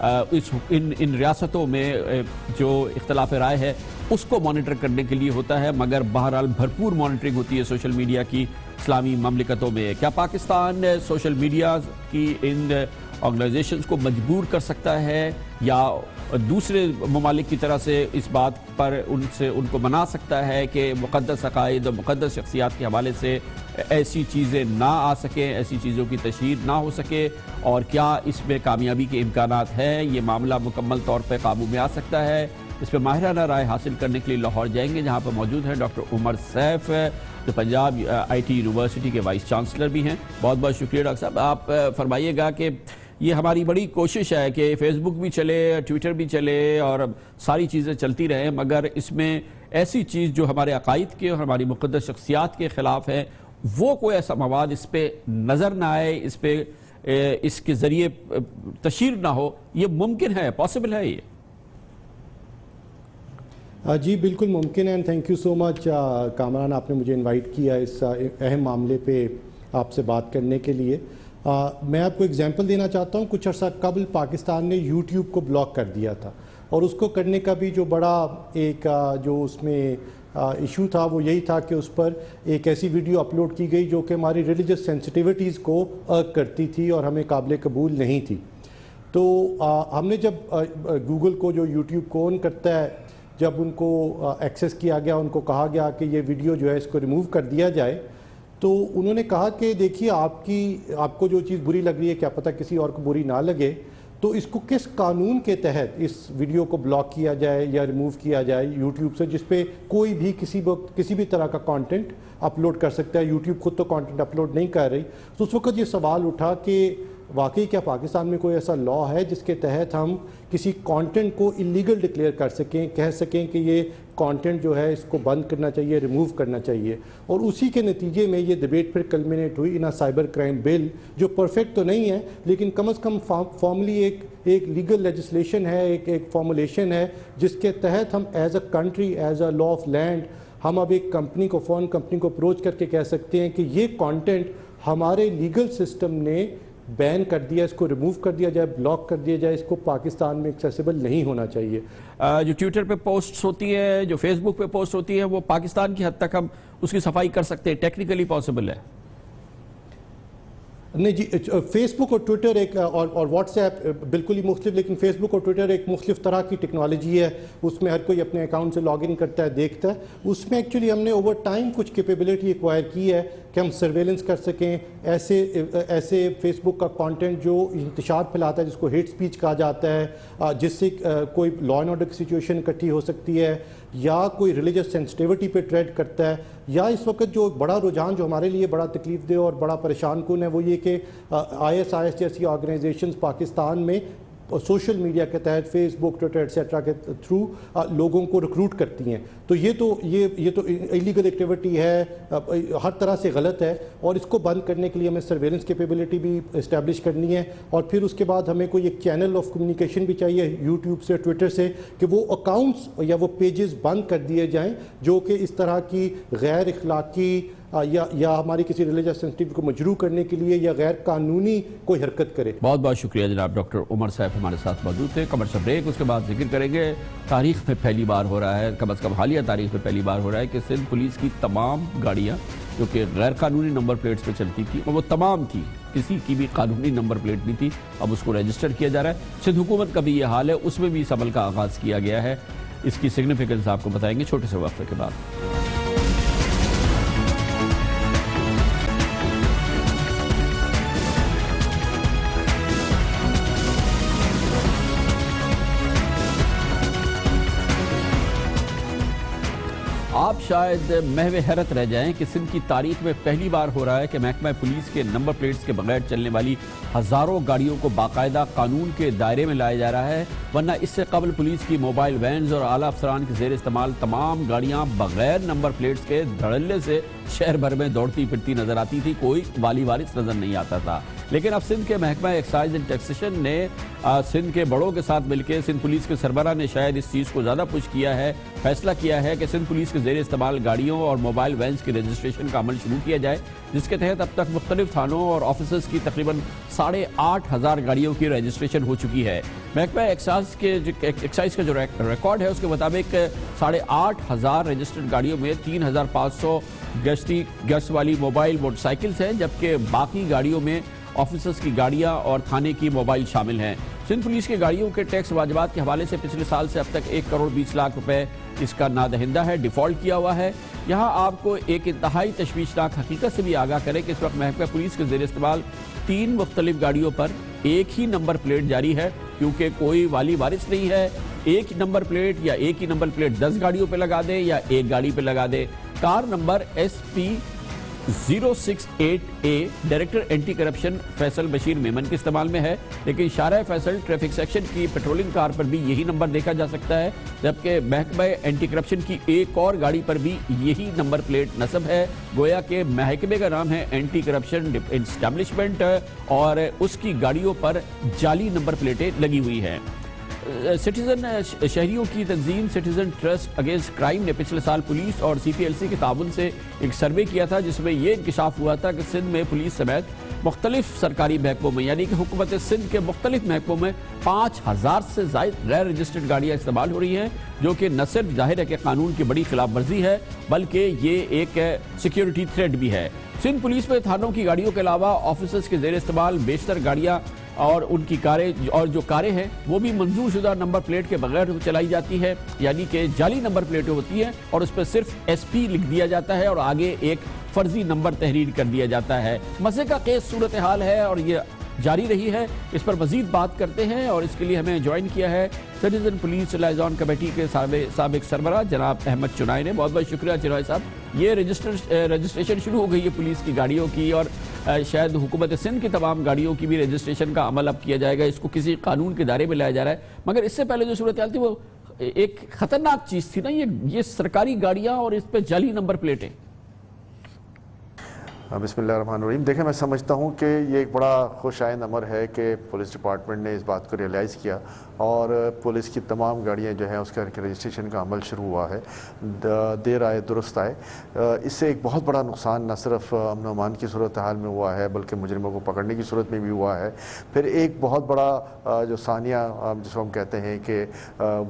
ان ریاستوں میں جو اختلاف رائے ہے اس کو مانیٹر کرنے کے لیے ہوتا ہے، مگر بہرحال بھرپور مانیٹرنگ ہوتی ہے سوشل میڈیا کی اسلامی مملکتوں میں۔ کیا پاکستان سوشل میڈیا کی ان آرگنائزیشنز کو مجبور کر سکتا ہے یا دوسرے ممالک کی طرح سے اس بات پر ان کو منا سکتا ہے کہ مقدس عقائد اور مقدس شخصیات کے حوالے سے ایسی چیزیں نہ آ سکیں، ایسی چیزوں کی تشہیر نہ ہو سکے؟ اور کیا اس میں کامیابی کے امکانات ہیں؟ یہ معاملہ مکمل طور پہ قابو میں آ سکتا ہے؟ اس پہ ماہرانہ رائے حاصل کرنے کے لیے لاہور جائیں گے، جہاں پر موجود ہیں ڈاکٹر عمر سیف، جو پنجاب آئی ٹی یونیورسٹی کے وائس چانسلر بھی ہیں۔ بہت بہت شکریہ ڈاکٹر صاحب۔ آپ فرمائیے گا کہ یہ ہماری بڑی کوشش ہے کہ فیس بک بھی چلے، ٹویٹر بھی چلے اور ساری چیزیں چلتی رہیں، مگر اس میں ایسی چیز جو ہمارے عقائد کے اور ہماری مقدس شخصیات کے خلاف ہے، وہ کوئی ایسا مواد اس پہ نظر نہ آئے، اس کے ذریعے تشہیر نہ ہو، یہ ممکن ہے، پاسبل ہے یہ؟ جی بالکل ممکن ہے، تھینک یو سو مچ کامران، آپ نے مجھے انوائٹ کیا اس اہم معاملے پہ آپ سے بات کرنے کے لیے۔ میں آپ کو اگزامپل دینا چاہتا ہوں۔ کچھ عرصہ قبل پاکستان نے یوٹیوب کو بلاک کر دیا تھا، اور اس کو کرنے کا بھی جو بڑا ایک جو اس میں ایشو تھا وہ یہی تھا کہ اس پر ایک ایسی ویڈیو اپلوڈ کی گئی جو کہ ہماری ریلیجس سینسٹیوٹیز کو ارگ کرتی تھی اور ہمیں قابل قبول نہیں تھی۔ تو ہم نے جب گوگل کو جو یوٹیوب کو آن کرتا ہے، جب ان کو ایکسیس کیا گیا، ان کو کہا گیا کہ یہ ویڈیو جو ہے اس کو ریموو کر دیا جائے، تو انہوں نے کہا کہ دیکھیے آپ کو جو چیز بری لگ رہی ہے، کیا پتہ کسی اور کو بری نہ لگے، تو اس کو کس قانون کے تحت اس ویڈیو کو بلاک کیا جائے یا ریموو کیا جائے یوٹیوب سے، جس پہ کوئی بھی کسی بھی طرح کا کانٹینٹ اپلوڈ کر سکتا ہے۔ یوٹیوب خود تو کانٹینٹ اپلوڈ نہیں کر رہی۔ تو اس وقت یہ سوال اٹھا کہ واقعی کیا پاکستان میں کوئی ایسا لا ہے جس کے تحت ہم کسی کانٹینٹ کو اللیگل ڈکلیئر کر سکیں، کہہ سکیں کہ یہ کانٹینٹ جو ہے اس کو بند کرنا چاہیے، ریموو کرنا چاہیے؟ اور اسی کے نتیجے میں یہ ڈبیٹ پھر کلمینیٹ ہوئی ان سائبر کرائم بل، جو پرفیکٹ تو نہیں ہے لیکن کم از کم فارملی ایک لیگل لیجسلیشن ہے، ایک فارمولیشن ہے جس کے تحت ہم as a country, as a law of land, ہم اب ایک کمپنی کو، فورن کمپنی کو اپروچ کر کے کہہ سکتے ہیں کہ یہ کانٹینٹ ہمارے لیگل سسٹم نے بین کر دیا، اس کو ریموو کر دیا جائے، بلاک کر دیا جائے، اس کو پاکستان میں ایکسیسیبل نہیں ہونا چاہیے۔ جو ٹویٹر پہ پوسٹس ہوتی ہے، جو فیس بک پہ پوسٹ ہوتی ہے، وہ پاکستان کی حد تک ہم اس کی صفائی کر سکتے ہیں، ٹیکنیکلی پاسبل ہے؟ نہیں جی، فیس بک اور ٹویٹر ایک اور واٹس ایپ بالکل ہی مختلف، لیکن فیس بک اور ٹویٹر ایک مختلف طرح کی ٹیکنالوجی ہے۔ اس میں ہر کوئی اپنے اکاؤنٹ سے لاگ ان کرتا ہے، دیکھتا ہے۔ اس میں ایکچولی ہم نے اوور ٹائم کچھ کیپیبلٹی ایکوائر کی ہے کہ ہم سرویلنس کر سکیں ایسے فیس بک کا کانٹینٹ جو انتشار پھیلاتا ہے، جس کو ہیٹ سپیچ کہا جاتا ہے، جس سے کوئی لا اینڈ آرڈر کی سچویشن اکٹھی ہو سکتی ہے، یا کوئی ریلیجس سینسٹیوٹی پہ ٹریڈ کرتا ہے، یا اس وقت جو بڑا رجحان جو ہمارے لیے بڑا تکلیف دہ اور بڑا پریشان کن ہے وہ یہ کہ ISIS جیسی آرگنائزیشنز پاکستان میں سوشل میڈیا کے تحت فیس بک، ٹویٹر ایٹسیٹرا کے تھرو لوگوں کو ریکروٹ کرتی ہیں۔ تو یہ تو ایلیگل ایکٹیویٹی ہے، ہر طرح سے غلط ہے، اور اس کو بند کرنے کے لیے ہمیں سرویلنس کیپیبلٹی بھی اسٹیبلش کرنی ہے، اور پھر اس کے بعد ہمیں کوئی ایک چینل آف کمیونیکیشن بھی چاہیے یوٹیوب سے، ٹویٹر سے، کہ وہ اکاؤنٹس یا وہ پیجز بند کر دیے جائیں جو کہ اس طرح کی غیر اخلاقی یا ہماری کسی ریلیجس سینسٹیو کو مجروح کرنے کے لیے یا غیر قانونی کوئی حرکت کرے۔ بہت بہت شکریہ جناب ڈاکٹر عمر صاحب ہمارے ساتھ موجود تھے۔ کمرشل بریک، اس کے بعد ذکر کریں گے۔ تاریخ میں پہلی بار ہو رہا ہے، کم از کم حالیہ تاریخ میں پہلی بار ہو رہا ہے کہ سندھ پولیس کی تمام گاڑیاں جو کہ غیر قانونی نمبر پلیٹس پہ چلتی تھی، اور وہ تمام تھی، کسی کی بھی قانونی نمبر پلیٹ نہیں تھی، اب اس کو رجسٹر کیا جا رہا ہے۔ سندھ حکومت کا بھی یہ حال ہے، اس میں بھی اس عمل کا آغاز کیا گیا ہے۔ اس کی سگنیفیکنس آپ کو بتائیں گے چھوٹے سے وقفے کے بعد۔ آپ شاید محو حیرت رہ جائیں کہ سندھ کی تاریخ میں پہلی بار ہو رہا ہے کہ محکمہ پولیس کے نمبر پلیٹس کے بغیر چلنے والی ہزاروں گاڑیوں کو باقاعدہ قانون کے دائرے میں لایا جا رہا ہے، ورنہ اس سے قبل پولیس کی موبائل وینز اور اعلیٰ افسران کے زیر استعمال تمام گاڑیاں بغیر نمبر پلیٹس کے دھڑلے سے شہر بھر میں دوڑتی پھرتی نظر آتی تھی، کوئی والی وارث نظر نہیں آتا تھا۔ لیکن اب سندھ کے محکمہ ایکسائز اینڈ ٹیکسیشن نے سندھ کے بڑوں کے ساتھ مل کے سندھ پولیس کے سربراہ نے شاید اس چیز کو زیادہ پش کیا ہے، فیصلہ کیا ہے کہ سندھ پولیس کے کے زیر استعمال گاڑیوں اور موبائل وینز کی رجسٹریشن کا عمل شروع کیا جائے، جس کے تحت اب تک مختلف تھانوں اور آفیسز کی تقریباً 8,500 گاڑیوں کی رجسٹریشن ہو چکی ہے۔ محکمہ ایکسائز کا جو ریکارڈ ہے اس کے مطابق 8,500 رجسٹرڈ گاڑیوں میں 3,500 گشت والی موبائل موٹر سائیکلز ہیں، جبکہ باقی گاڑیوں میں آفیسرز کی گاڑیاں اور تھانے کی موبائل شامل ہیں۔ سندھ پولیس کی گاڑیوں کے ٹیکس واجبات کے حوالے سے پچھلے سال سے اب تک 1,20,00,000 روپے اس کا نادہندہ ہے، ڈیفالٹ کیا ہوا ہے۔ یہاں آپ کو ایک انتہائی تشویشناک حقیقت سے بھی آگاہ کریں کہ اس وقت محکمہ پولیس کے زیر استعمال 3 مختلف گاڑیوں پر ایک ہی نمبر پلیٹ جاری ہے، کیونکہ کوئی والی وارث نہیں ہے۔ ایک نمبر پلیٹ یا ایک ہی نمبر پلیٹ 10 گاڑیوں پہ لگا دے یا ایک گاڑی پہ لگا دے۔ Car number SP 068A director anti corruption Faisal Bashir Memon کے استعمال میں ہے، لیکن شارع فیصل ٹریفک سیکشن کی پیٹرولنگ کار پر بھی یہی نمبر دیکھا جا سکتا ہے، جبکہ محکمہ اینٹی کرپشن کی ایک اور گاڑی پر بھی یہی نمبر پلیٹ نصب ہے۔ گویا کہ محکمے کا نام ہے اینٹی کرپشن اسٹیبلشمنٹ اور اس کی گاڑیوں پر جعلی نمبر پلیٹیں لگی ہوئی ہیں۔ شہریوں کی تنظیم سٹیزن ٹرسٹ اگینسٹ کرائم نے پچھلے سال پولیس اور CPLC کے تعاون سے ایک سروے کیا تھا، جس میں یہ انکشاف ہوا تھا کہ سندھ میں پولیس سمیت مختلف سرکاری محکموں میں، یعنی کہ حکومت سندھ کے مختلف محکموں میں 5,000 سے زائد غیر رجسٹرڈ گاڑیاں استعمال ہو رہی ہیں، جو کہ نہ صرف ظاہر ہے کہ قانون کی بڑی خلاف ورزی ہے، بلکہ یہ ایک سیکیورٹی تھریٹ بھی ہے۔ سندھ پولیس میں تھانوں کی گاڑیوں کے علاوہ آفیسرز کے زیر استعمال بیشتر گاڑیاں اور ان کی کاریں اور جو کاریں ہیں وہ بھی منظور شدہ نمبر پلیٹ کے بغیر چلائی جاتی ہے، یعنی کہ جعلی نمبر پلیٹیں ہوتی ہیں اور اس پہ صرف SP لکھ دیا جاتا ہے اور آگے ایک فرضی نمبر تحریر کر دیا جاتا ہے۔ مزے کا کیس صورتحال ہے اور یہ جاری رہی ہے، اس پر مزید بات کرتے ہیں اور اس کے لیے ہمیں جوائن کیا ہے سٹیزن پولیس لائزون کمیٹی کے سابق سربراہ جناب احمد چنائے نے۔ بہت بہت شکریہ چنائے صاحب۔ یہ رجسٹریشن شروع ہو گئی ہے پولیس کی گاڑیوں کی اور شاید حکومت سندھ کی تمام گاڑیوں کی بھی رجسٹریشن کا عمل اب کیا جائے گا، اس کو کسی قانون کے دائرے میں لایا جا رہا ہے، مگر اس سے پہلے جو صورتحال تھی وہ ایک خطرناک چیز تھی نا، یہ سرکاری گاڑیاں اور اس پہ جعلی نمبر پلیٹیں۔ بسم اللہ الرحمن الرحیم۔ دیکھیں، میں سمجھتا ہوں کہ یہ ایک بڑا خوش آئند امر ہے کہ پولیس ڈپارٹمنٹ نے اس بات کو ریئلائز کیا اور پولیس کی تمام گاڑیاں جو ہیں اس کا رجسٹریشن کا عمل شروع ہوا ہے۔ دیر آئے درست آئے۔ اس سے ایک بہت بڑا نقصان نہ صرف امن و امان کی صورتحال میں ہوا ہے بلکہ مجرموں کو پکڑنے کی صورت میں بھی ہوا ہے۔ پھر ایک بہت بڑا جو ثانیہ جس کو ہم کہتے ہیں کہ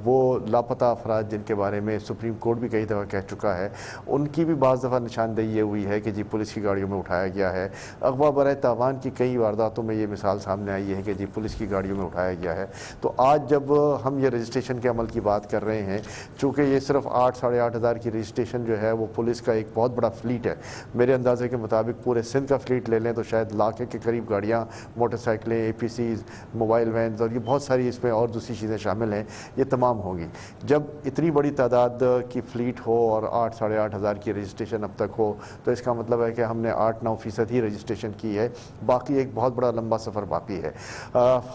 وہ لاپتہ افراد جن کے بارے میں سپریم کورٹ بھی کئی دفعہ کہہ چکا ہے، ان کی بھی بعض دفعہ نشاندہی یہ ہوئی ہے کہ جی پولیس کی گاڑیوں میں اٹھایا گیا ہے۔ اغوا برائے تاوان کی کئی وارداتوں میں یہ مثال سامنے آئی ہے کہ جی پولیس کی گاڑیوں میں اٹھایا گیا ہے۔ تو آج جب ہم یہ رجسٹریشن کے عمل کی بات کر رہے ہیں، چونکہ یہ صرف 8,500 کی رجسٹریشن جو ہے وہ پولیس کا ایک بہت بڑا فلیٹ ہے۔ میرے اندازے کے مطابق پورے سندھ کا فلیٹ لے لیں تو شاید 1,00,000 کے قریب گاڑیاں، موٹر سائیکلیں، APCs، موبائل وینز اور یہ بہت ساری اس میں اور دوسری چیزیں شامل ہیں، یہ تمام ہوں گی۔ جب اتنی بڑی تعداد کی فلیٹ ہو اور 8,500 کی رجسٹریشن اب تک ہو تو اس کا مطلب ہے کہ ہم نے 8-9% ہی رجسٹریشن کی ہے، باقی ایک بہت بڑا لمبا سفر باقی ہے۔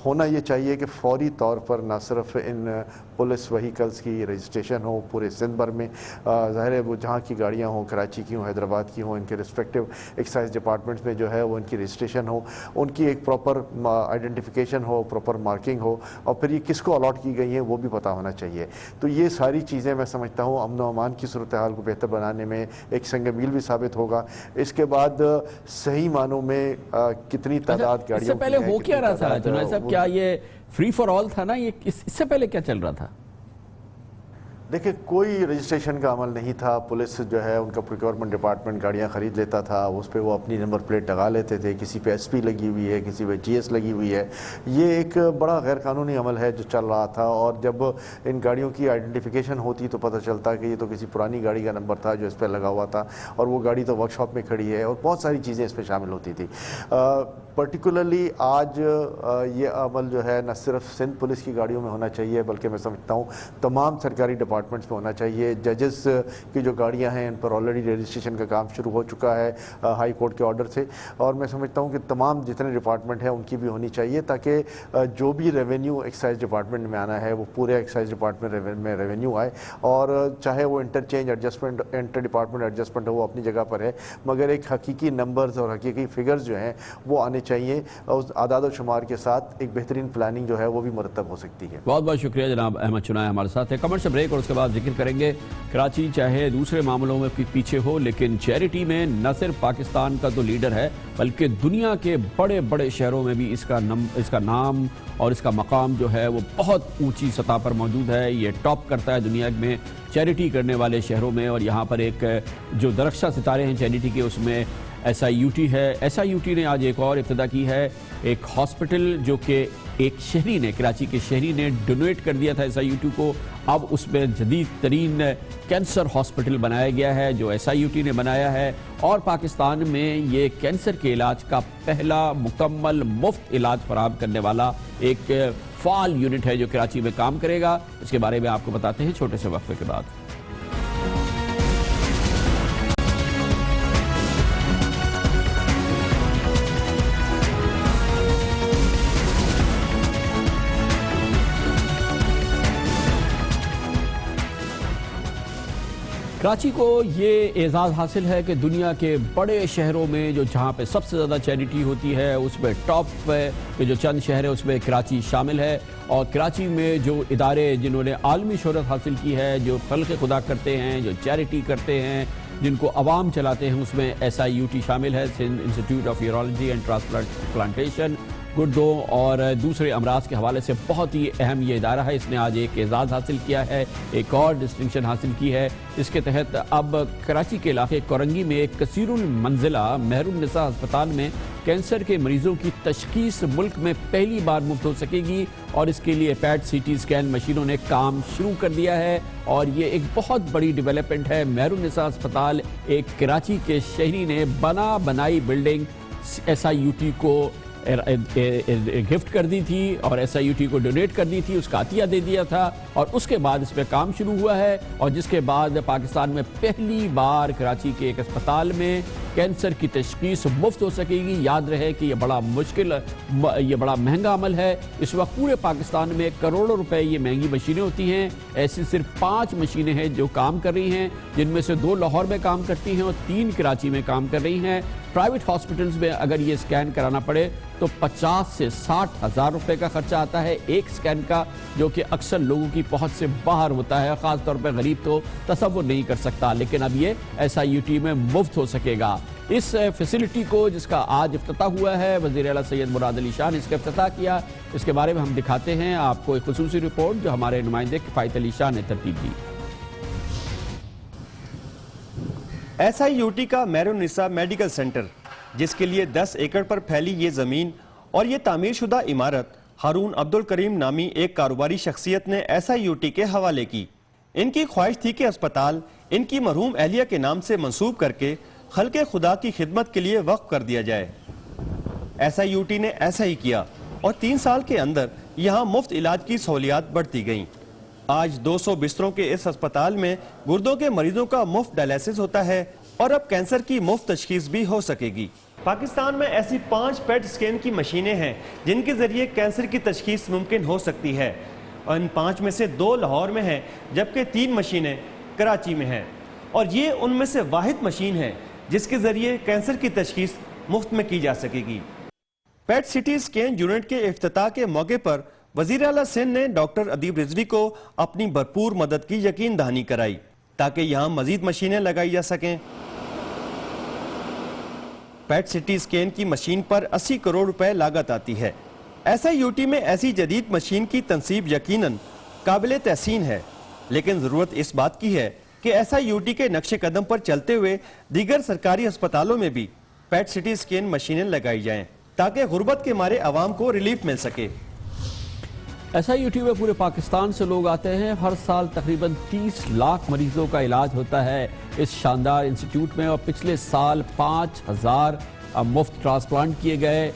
ہونا یہ چاہیے کہ فوری طور پر نہ صرف ان پولیس وہیکلز کی رجسٹریشن ہو پورے سندھ بھر میں، ظاہر ہے وہ جہاں کی گاڑیاں ہوں، کراچی کی ہوں، حیدرآباد کی ہوں، ان کے ریسپیکٹیو ایکسائز ڈپارٹمنٹس میں جو ہے وہ ان کی رجسٹریشن ہو، ان کی ایک پراپر آئیڈینٹیفیکیشن ہو، پراپر مارکنگ ہو، اور پھر یہ کس کو الاٹ کی گئی ہیں وہ بھی پتہ ہونا چاہیے۔ تو یہ ساری چیزیں میں سمجھتا ہوں امن و امان کی صورتحال کو بہتر بنانے میں ایک سنگ میل بھی ثابت ہوگا۔ اس کے بعد صحیح معنوں میں کتنی تعداد گاڑیوں اس سے پہلے ہو کیا رہا تھا جناب صاحب؟ کیا یہ فری فار آل تھا نا؟ یہ اس سے پہلے کیا چل رہا تھا؟ دیکھیں، کوئی رجسٹریشن کا عمل نہیں تھا۔ پولیس جو ہے ان کا پروکیورمنٹ ڈپارٹمنٹ گاڑیاں خرید لیتا تھا، اس پہ وہ اپنی نمبر پلیٹ لگا لیتے تھے، کسی پہ SP لگی ہوئی ہے، کسی پہ GS لگی ہوئی ہے۔ یہ ایک بڑا غیر قانونی عمل ہے جو چل رہا تھا، اور جب ان گاڑیوں کی آئیڈینٹیفیکیشن ہوتی تو پتہ چلتا کہ یہ تو کسی پرانی گاڑی کا نمبر تھا جو اس پہ لگا ہوا تھا، اور وہ گاڑی تو ورک شاپ میں کھڑی ہے، اور بہت ساری چیزیں اس پہ شامل ہوتی تھی۔ پرٹیکولرلی آج یہ عمل جو ہے نہ صرف سندھ پولیس کی گاڑیوں میں ہونا چاہیے بلکہ میں سمجھتا ہوں تمام سرکاری ڈپارٹمنٹس میں ہونا چاہیے۔ ججز کی جو گاڑیاں ہیں ان پر آلریڈی رجسٹریشن کا کام شروع ہو چکا ہے ہائی کورٹ کے آرڈر سے، اور میں سمجھتا ہوں کہ تمام جتنے ڈپارٹمنٹ ہیں ان کی بھی ہونی چاہیے، تاکہ جو بھی ریونیو ایکسائز ڈپارٹمنٹ میں آنا ہے وہ پورے ایکسائز ڈپارٹمنٹ میں ریونیو آئے، اور چاہے وہ interchange adjustment, inter department adjustment ہو، وہ اپنی جگہ پر ہے، مگر ایک حقیقی نمبرز اور حقیقی فگرز جو ہیں وہ آنے چاہیے، اور اس اعداد و شمار کے ساتھ ایک بہترین پلاننگ جو ہے وہ بھی مرتب ہو سکتی ہے۔ بہت بہت شکریہ جناب احمد چنائے ہمارے ساتھ ہے۔ کمرشل بریک اور اس کے بعد ذکر کریں گے. کراچی چاہے دوسرے معاملوں میں پیچھے ہو لیکن چیریٹی میں نہ صرف پاکستان کا تو لیڈر ہے بلکہ دنیا کے بڑے بڑے شہروں میں بھی اس کا نام اور اس کا مقام جو ہے وہ بہت اونچی سطح پر موجود ہے. یہ ٹاپ کرتا ہے دنیا میں چیریٹی کرنے والے شہروں میں. اور یہاں پر ایک جو درخشاں ستارے ہیں چیریٹی کے اس میں SIUT ہے. SIUT نے آج ایک اور ابتدا کی ہے, ایک ہاسپٹل جو کہ ایک شہری نے, کراچی کے شہری نے ڈونیٹ کر دیا تھا SIUT کو. اب اس میں جدید ترین کینسر ہاسپٹل بنایا گیا ہے جو SIUT نے بنایا ہے, اور پاکستان میں یہ کینسر کے علاج کا پہلا مکمل مفت علاج فراہم کرنے والا ایک فعال یونٹ ہے جو کراچی میں کام کرے گا. اس کے بارے میں آپ کو بتاتے ہیں چھوٹے سے وقفے کے بعد. کراچی کو یہ اعزاز حاصل ہے کہ دنیا کے بڑے شہروں میں جہاں پہ سب سے زیادہ چیریٹی ہوتی ہے اس میں ٹاپ پہ جو چند شہر ہیں اس میں کراچی شامل ہے. اور کراچی میں جو ادارے جنہوں نے عالمی شہرت حاصل کی ہے, جو خلق خدا کرتے ہیں, جو چیریٹی کرتے ہیں, جن کو عوام چلاتے ہیں, اس میں SIUT شامل ہے, Sindh institute of urology and transplantation. گردوں اور دوسرے امراض کے حوالے سے بہت ہی اہم یہ ادارہ ہے. اس نے آج ایک اعزاز حاصل کیا ہے, ایک اور ڈسٹنکشن حاصل کی ہے. اس کے تحت اب کراچی کے علاقے کورنگی میں ایک کثیر المنزلہ مہر النساء ہسپتال میں کینسر کے مریضوں کی تشخیص ملک میں پہلی بار مفت ہو سکے گی. اور اس کے لیے PET CT اسکین مشینوں نے کام شروع کر دیا ہے, اور یہ ایک بہت بڑی ڈیولپمنٹ ہے. مہر النساء ہسپتال ایک کراچی کے شہری نے بنائی بلڈنگ SIUT کو گفٹ کر دی تھی اور SIUT کو ڈونیٹ کر دی تھی, اس کا عطیہ دے دیا تھا, اور اس کے بعد اس پہ کام شروع ہوا ہے. اور جس کے بعد پاکستان میں پہلی بار کراچی کے ایک اسپتال میں کینسر کی تشخیص مفت ہو سکے گی. یاد رہے کہ یہ بڑا مشکل, یہ بڑا مہنگا عمل ہے. اس وقت پورے پاکستان میں کروڑوں روپے یہ مہنگی مشینیں ہوتی ہیں. ایسی صرف 5 مشینیں ہیں جو کام کر رہی ہیں, جن میں سے 2 لاہور میں کام کرتی ہیں اور 3 کراچی میں کام کر رہی ہیں. پرائیویٹ ہاسپٹلز میں اگر یہ اسکین کرانا پڑے تو 50 سے 60 ہزار روپے کا خرچہ آتا ہے ایک اسکین کا, جو کہ اکثر لوگوں کی پہنچ سے باہر ہوتا ہے, خاص طور پہ غریب تو تصور نہیں کر سکتا. لیکن اب یہ SIUT میں مفت ہو سکے گا. اس فیسلٹی کو جس کا آج افتتاح ہوا ہے, وزیر اعلیٰ سید مراد علی شاہ نے اس کا افتتاح کیا. اس کے بارے میں ہم دکھاتے ہیں آپ کو ایک خصوصی رپورٹ جو ہمارے نمائندے کفایت علی شاہ نے ترتیب دی. SIUT کا مہر النساء میڈیکل سینٹر, جس کے لیے 10 ایکڑ پر پھیلی یہ زمین اور یہ تعمیر شدہ عمارت ہارون عبدالکریم نامی ایک کاروباری شخصیت نے SIUT کے حوالے کی. ان کی خواہش تھی کہ اسپتال ان کی مرحوم اہلیہ کے نام سے منسوب کر کے خلق خدا کی خدمت کے لیے وقف کر دیا جائے. SIUT نے ایسا ہی کیا اور 3 سال کے اندر یہاں مفت علاج کی سہولیات بڑھتی گئیں. آج 200 بستروں کے اس اسپتال میں گردوں کے مریضوں کا مفت ڈائلیسس ہوتا ہے اور اب کینسر کی مفت تشخیص بھی ہو سکے گی. پاکستان میں ایسی 5 PET اسکین کی مشینیں ہیں جن کے ذریعے کینسر کی تشخیص ممکن ہو سکتی ہے, اور ان 5 میں سے 2 لاہور میں ہیں جبکہ 3 مشینیں کراچی میں ہیں. اور یہ ان میں سے واحد مشین ہے جس کے ذریعے کینسر کی تشخیص مفت میں کی جا سکے گی. PET CT اسکین یونٹ کے افتتاح کے موقع پر وزیر اعلیٰ سندھ نے ڈاکٹر ادیب رضوی کو اپنی بھرپور مدد کی یقین دہانی کرائی تاکہ یہاں مزید مشینیں لگائی جا سکیں. PET CT اسکین کی مشین پر 80 کروڑ روپے لاگت آتی ہے. SIUT میں ایسی جدید مشین کی تنصیب یقیناً قابل تحسین ہے, لیکن ضرورت اس بات کی ہے کہ SIUT کے نقش قدم پر چلتے ہوئے دیگر سرکاری ہسپتالوں میں بھی PET CT اسکین مشینیں لگائی جائیں تاکہ غربت کے مارے عوام کو ریلیف مل سکے. SIUT میں پورے پاکستان سے لوگ آتے ہیں. ہر سال تقریباً 30 لاکھ مریضوں کا علاج ہوتا ہے اس شاندار انسٹیٹیوٹ میں, اور پچھلے سال 5000 مفت ٹرانسپلانٹ کیے گئے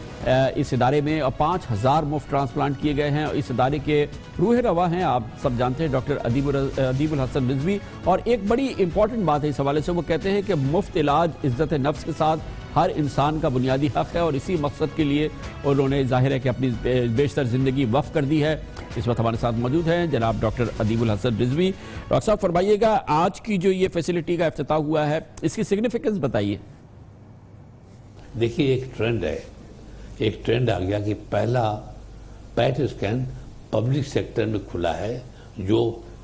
اس ادارے میں, اور 5000 مفت ٹرانسپلانٹ کیے گئے ہیں. اس ادارے کے روح رواں ہیں, آپ سب جانتے ہیں, ڈاکٹر ادیب الحسن رضوی. اور ایک بڑی امپورٹنٹ بات ہے اس حوالے سے, وہ کہتے ہیں کہ مفت علاج عزت نفس کے ساتھ ہر انسان کا بنیادی حق ہے, اور اسی مقصد کے لیے انہوں نے ظاہر ہے کہ اپنی بیشتر زندگی وقف کر دی ہے. اس وقت ہمارے ساتھ موجود ہیں جناب ڈاکٹر ادیب الحسن رضوی. ڈاکٹر صاحب فرمائیے گا, آج کی جو یہ فیسلٹی کا افتتاح ہوا ہے اس کی سگنیفیکنس بتائیے. دیکھیے ایک ٹرینڈ ہے, ایک ٹرینڈ آ گیا کہ پہلا PET اسکین پبلک سیکٹر میں کھلا ہے جو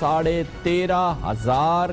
13,500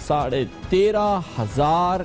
13,500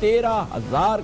13,000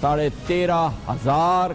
13,500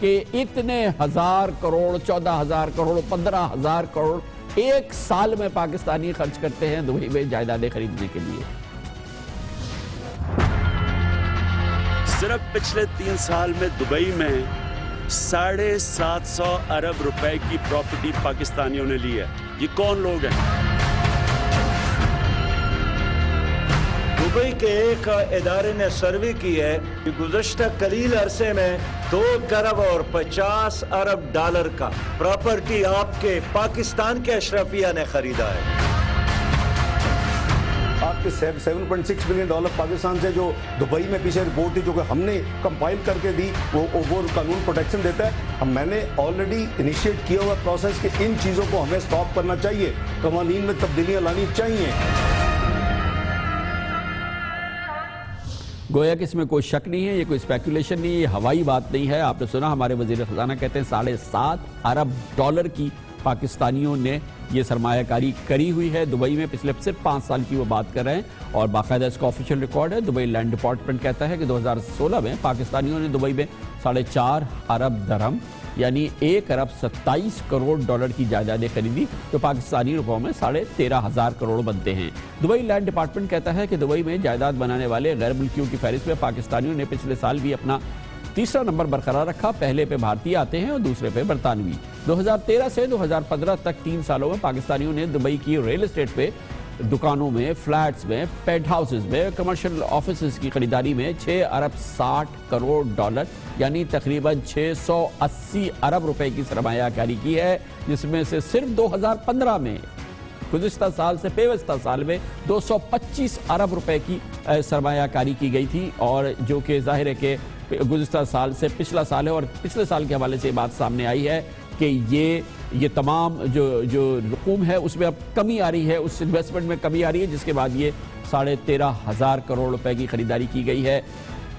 کہ اتنے 1000 کروڑ 14,000 کروڑ 15,000 کروڑ ایک سال میں پاکستانی خرچ کرتے ہیں دبئی میں جائیدادیں خریدنے کے لیے. صرف پچھلے 3 سال میں دبئی میں 750 ارب روپے کی پراپرٹی پاکستانیوں نے لی ہے. یہ کون لوگ ہیں؟ دبئی کے ایک ادارے نے سروے کی ہے کہ گزشتہ قلیل عرصے میں 2 کروڑ اور 50 ارب ڈالر کا پراپرٹی آپ کے پاکستان کے اشرفیہ نے خریدا ہے. آپ کے 7.6 بلین ڈالر پاکستان سے جو دبئی میں پیچھے رپورٹ تھی جو کہ ہم نے کمپائل کر کے دی وہ قانون پروٹیکشن دیتا ہے. میں نے آلریڈی انیشیٹ کیا ہوا پروسیس کہ ان چیزوں کو ہمیں سٹاپ کرنا چاہیے, قوانین میں تبدیلیاں لانی چاہیے. گویا کہ اس میں کوئی شک نہیں ہے, یہ کوئی اسپیکولیشن نہیں ہے, یہ ہوائی بات نہیں ہے. آپ نے سنا ہمارے وزیر خزانہ کہتے ہیں 7.5 ارب ڈالر کی پاکستانیوں نے یہ سرمایہ کاری کری ہوئی ہے دبئی میں. پچھلے صرف 5 سال کی وہ بات کر رہے ہیں اور باقاعدہ اس کا آفیشیل ریکارڈ ہے. دبئی لینڈ ڈپارٹمنٹ کہتا ہے کہ 2016 میں پاکستانیوں نے دبئی میں 4.5 ارب درہم یعنی 1 ارب 27 کروڑ ڈالر کی جائیدادیں خریدی جو پاکستانی روپوں میں 13,500 کروڑ بنتے ہیں. دبئی لینڈ ڈپارٹمنٹ کہتا ہے کہ دبئی میں جائیداد بنانے والے غیر ملکیوں کی فہرست میں پاکستانیوں نے پچھلے سال بھی اپنا تیسرا نمبر برقرار رکھا. پہلے پہ بھارتی آتے ہیں اور دوسرے پہ برطانوی. 2013 سے 2015 تک 3 سالوں میں پاکستانیوں نے دبئی کی ریل اسٹیٹ پہ دکانوں میں, فلیٹس میں, پینٹ ہاؤسز میں, کمرشل آفیسز کی خریداری میں 6 ارب 60 کروڑ ڈالر یعنی تقریباً 680 ارب روپے کی سرمایہ کاری کی ہے, جس میں سے صرف 2015 میں گزشتہ سال سے پیوستہ سال میں 225 ارب روپے کی سرمایہ کاری کی گئی تھی. اور جو کہ ظاہر ہے کہ گزشتہ سال سے پچھلا سال ہے اور پچھلے سال کے حوالے سے یہ بات سامنے آئی ہے کہ یہ تمام جو رقوم ہے اس میں اب کمی آ رہی ہے, اس انویسٹمنٹ میں کمی آ رہی ہے, جس کے بعد یہ 13,500 کروڑ روپے کی خریداری کی گئی ہے.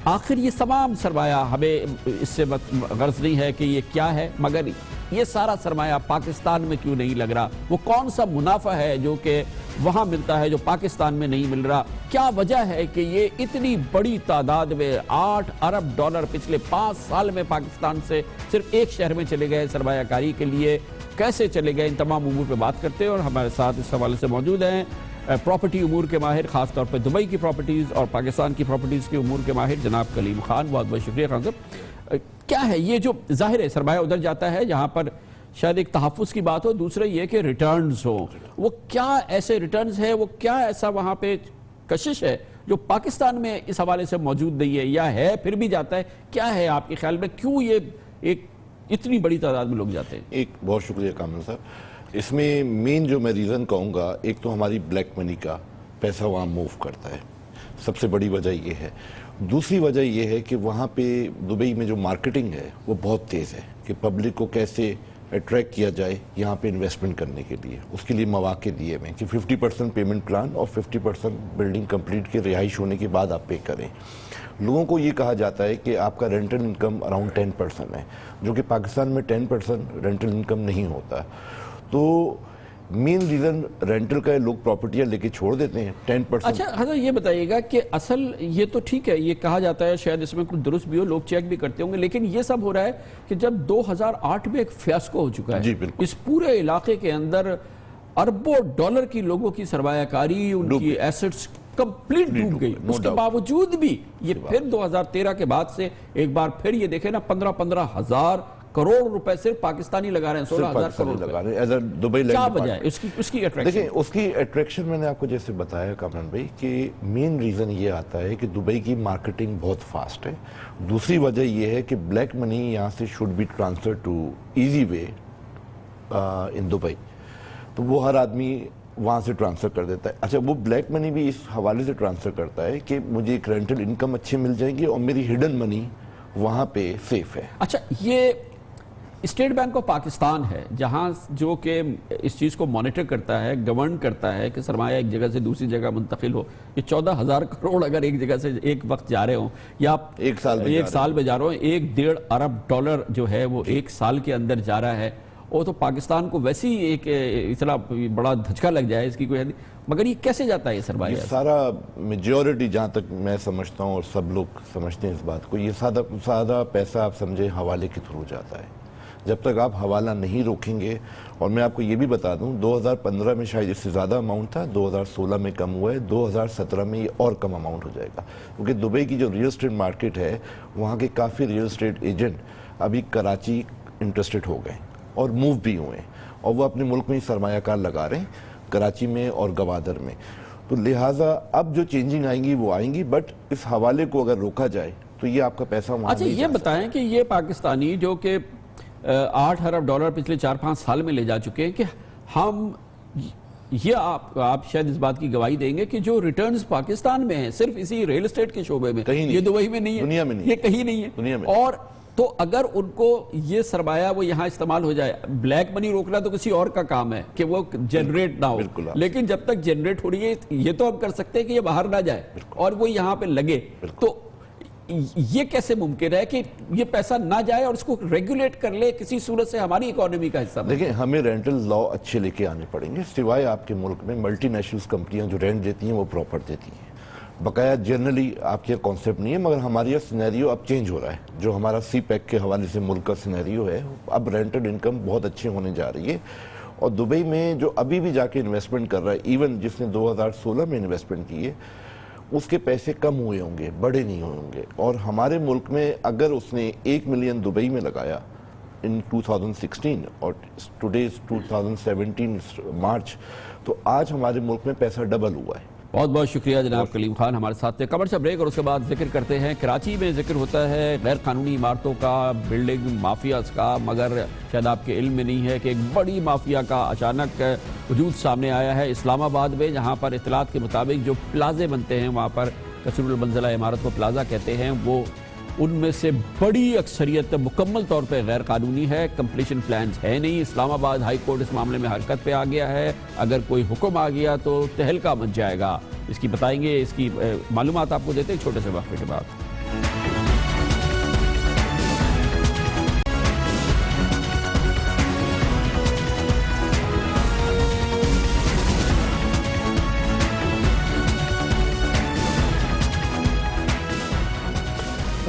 آخر یہ تمام سرمایہ ہمیں اس سے غرض نہیں ہے کہ یہ کیا ہے, مگر یہ سارا سرمایہ پاکستان میں کیوں نہیں لگ رہا؟ وہ کون سا منافع ہے جو کہ وہاں ملتا ہے جو پاکستان میں نہیں مل رہا؟ کیا وجہ ہے کہ یہ اتنی بڑی تعداد میں 8 ارب ڈالر پچھلے 5 سال میں پاکستان سے صرف ایک شہر میں چلے گئے سرمایہ کاری کے لیے؟ کیسے چلے گئے؟ ان تمام امور پہ بات کرتے ہیں اور ہمارے ساتھ اس حوالے سے موجود ہیں پراپرٹی امور کے ماہر, خاص طور پہ دبئی کی پراپرٹیز اور پاکستان کی پراپرٹیز کے امور کے ماہر جناب کلیم خان. بہت بہت شکریہ خان صاحب. کیا ہے یہ جو ظاہر ہے سرمایہ ادھر جاتا ہے جہاں پر شاید ایک تحفظ کی بات ہو, دوسرا یہ کہ ریٹرنز ہو, وہ کیا ایسے ریٹرنز ہے, وہ کیا ایسا وہاں پہ کشش ہے جو پاکستان میں اس حوالے سے موجود نہیں ہے, یا ہے پھر بھی جاتا ہے؟ کیا ہے آپ کے خیال میں, کیوں یہ ایک اتنی بڑی تعداد میں لوگ جاتے ہیں؟ ایک بہت شکریہ کامران صاحب. اس میں مین جو میں ریزن کہوں گا, ایک تو ہماری بلیک منی کا پیسہ وہاں موو کرتا ہے, سب سے بڑی وجہ یہ ہے. دوسری وجہ یہ ہے کہ وہاں پہ دبئی میں جو مارکیٹنگ ہے وہ بہت تیز ہے کہ پبلک کو کیسے اٹریکٹ کیا جائے یہاں پہ انویسٹمنٹ کرنے کے لیے. اس کے لیے مواقع دیے میں کہ 50% پیمنٹ پلان اور 50% بلڈنگ کمپلیٹ کے رہائش ہونے کے بعد آپ پے کریں. لوگوں کو یہ کہا جاتا ہے کہ آپ کا رینٹل انکم اراؤنڈ 10% ہے, جو کہ پاکستان میں 10% رینٹل انکم نہیں ہوتا. تو مین ریزن رینٹل کا ہے, لوگ پراپرٹیاں لے کے چھوڑ دیتے ہیں 10%. اچھا حضرت یہ بتائیے گا کہ اصل یہ تو ٹھیک ہے, یہ کہا جاتا ہے, شاید اس میں کچھ درست بھی ہو, لوگ چیک بھی کرتے ہوں گے, لیکن یہ سب ہو رہا ہے کہ جب 2008 میں ایک فیاسکو ہو چکا ہے, جی بالکل, اس پورے علاقے کے اندر اربوں ڈالر کی لوگوں کی سرمایہ کاری, ان کی ایسٹس کمپلیٹ ڈوب گئی. اس کے باوجود بھی یہ پھر 2013 کے بعد سے ایک بار پھر یہ دیکھیں نا 15,000 کروڑ روپے صرف پاکستانی لگا رہے ہیں, 16,000 کروڑ لگا رہے ہیں. کیا وجہ ہے اس کی اٹریکشن؟ دیکھیں اس کی اٹریکشن میں نے آپ کو جیسے بتایا کامران بھائی کہ مین ریزن یہ آتا ہے کہ دبئی کی مارکیٹنگ بہت فاسٹ ہے. دوسری وجہ یہ ہے کہ بلیک منی یہاں سے should be transfer to easy way in Dubai, تو وہ ہر آدمی وہاں سے ٹرانسفر کر دیتا ہے. اچھا وہ بلیک منی بھی اس حوالے سے ٹرانسفر کرتا ہے کہ مجھے ایک رینٹل انکم اچھے مل جائیں گے اور میری ہڈن منی وہاں پہ سیف ہے. اچھا یہ اسٹیٹ بینک آف پاکستان ہے جہاں جو کہ اس چیز کو مانیٹر کرتا ہے, گورن کرتا ہے کہ سرمایہ ایک جگہ سے دوسری جگہ منتقل ہو. یہ 14,000 کروڑ اگر ایک جگہ سے ایک وقت جا رہے ہوں یا ایک سال میں جا رہے ہوں, 1.5 ارب ڈالر جو ہے وہ ایک سال کے اندر جا رہا ہے, وہ تو پاکستان کو ویسے ہی ایک اتنا بڑا دھچکا لگ جائے اس کی کوئی نہیں، مگر یہ کیسے جاتا ہے یہ سرمایہ؟ یہ سارا میجورٹی جہاں تک میں سمجھتا ہوں اور سب لوگ سمجھتے ہیں اس بات کو، یہ سادہ پیسہ آپ سمجھے حوالے کے تھرو جاتا ہے. جب تک آپ حوالہ نہیں روکیں گے، اور میں آپ کو یہ بھی بتا دوں 2015 میں شاید اس سے زیادہ اماؤنٹ تھا، 2016 میں کم ہوا ہے، 2017 میں یہ اور کم اماؤنٹ ہو جائے گا، کیونکہ دبئی کی جو ریل اسٹیٹ مارکیٹ ہے وہاں کے کافی ریل اسٹیٹ ایجنٹ ابھی کراچی انٹرسٹڈ ہو گئے اور موو بھی ہوئے ہیں، اور وہ اپنے ملک میں ہی سرمایہ کار لگا رہے ہیں کراچی میں اور گوادر میں. تو لہٰذا اب جو چینجنگ آئیں گی وہ آئیں گی، بٹ اس حوالے کو اگر روکا جائے تو یہ آپ کا پیسہ وہاں اچھا یہ بتائیں کہ یہ پاکستانی جو کہ 8 ارب ڈالر پچھلے 4-5 سال میں لے جا چکے ہیں، کہ ہم یہ آپ شاید اس بات کی گواہی دیں گے کہ جو ریٹرنز پاکستان میں ہیں صرف اسی ریل اسٹیٹ کے شعبے میں، کہیں نہیں، یہ دبئی میں نہیں ہے، دنیا میں نہیں، یہ کہیں نہیں ہے دنیا میں. اور تو اگر ان کو یہ سرمایہ وہ یہاں استعمال ہو جائے، بلیک منی روکنا تو کسی اور کا کام ہے کہ وہ جنریٹ نہ ہو، لیکن جب تک جنریٹ ہو رہی ہے یہ تو ہم کر سکتے ہیں کہ یہ باہر نہ جائے اور وہ یہاں پہ لگے. تو یہ کیسے ممکن ہے کہ یہ پیسہ نہ جائے اور اس کو ریگولیٹ کر لے کسی صورت سے ہماری اکانومی کا حصہ؟ دیکھیں ہمیں رینٹل لا اچھے لے کے آنے پڑیں گے، سوائے آپ کے ملک میں ملٹی نیشنلز کمپنیاں جو رینٹ دیتی ہیں وہ پراپر دیتی ہیں بقایا. جنرلی آپ کے کانسیپٹ نہیں ہے، مگر ہماری یہ سینیریو اب چینج ہو رہا ہے. جو ہمارا سی پیک کے حوالے سے ملک کا سینیریو ہے، اب رینٹڈ انکم بہت اچھے ہونے جا رہی ہے. اور دبئی میں جو ابھی بھی جا کے انویسٹمنٹ کر رہا ہے، ایون جس نے 2016 میں انویسٹمنٹ کی ہے، اس کے پیسے کم ہوئے ہوں گے، بڑے نہیں ہوئے ہوں گے. اور ہمارے ملک میں اگر اس نے 1 ملین دبئی میں لگایا ان 2016 اور ٹوڈے 2017 مارچ، تو آج ہمارے ملک میں پیسہ ڈبل ہوا ہے. بہت بہت شکریہ جناب کلیم خان ہمارے ساتھ تھے. کمرشل بریک اور اس کے بعد ذکر کرتے ہیں. کراچی میں ذکر ہوتا ہے غیر قانونی عمارتوں کا، بلڈنگ مافیاز کا، مگر شاید آپ کے علم میں نہیں ہے کہ ایک بڑی مافیا کا اچانک وجود سامنے آیا ہے اسلام آباد میں، جہاں پر اطلاعات کے مطابق جو پلازے بنتے ہیں وہاں پر کثیر المنزلہ عمارت کو پلازا کہتے ہیں، وہ ان میں سے بڑی اکثریت مکمل طور پہ غیر قانونی ہے. کمپلیشن پلانز ہے نہیں. اسلام آباد ہائی کورٹ اس معاملے میں حرکت پہ آ گیا ہے. اگر کوئی حکم آ گیا تو تہلکہ مچ جائے گا. اس کی بتائیں گے، اس کی معلومات آپ کو دیتے ہیں چھوٹے سے وقفے کے بعد.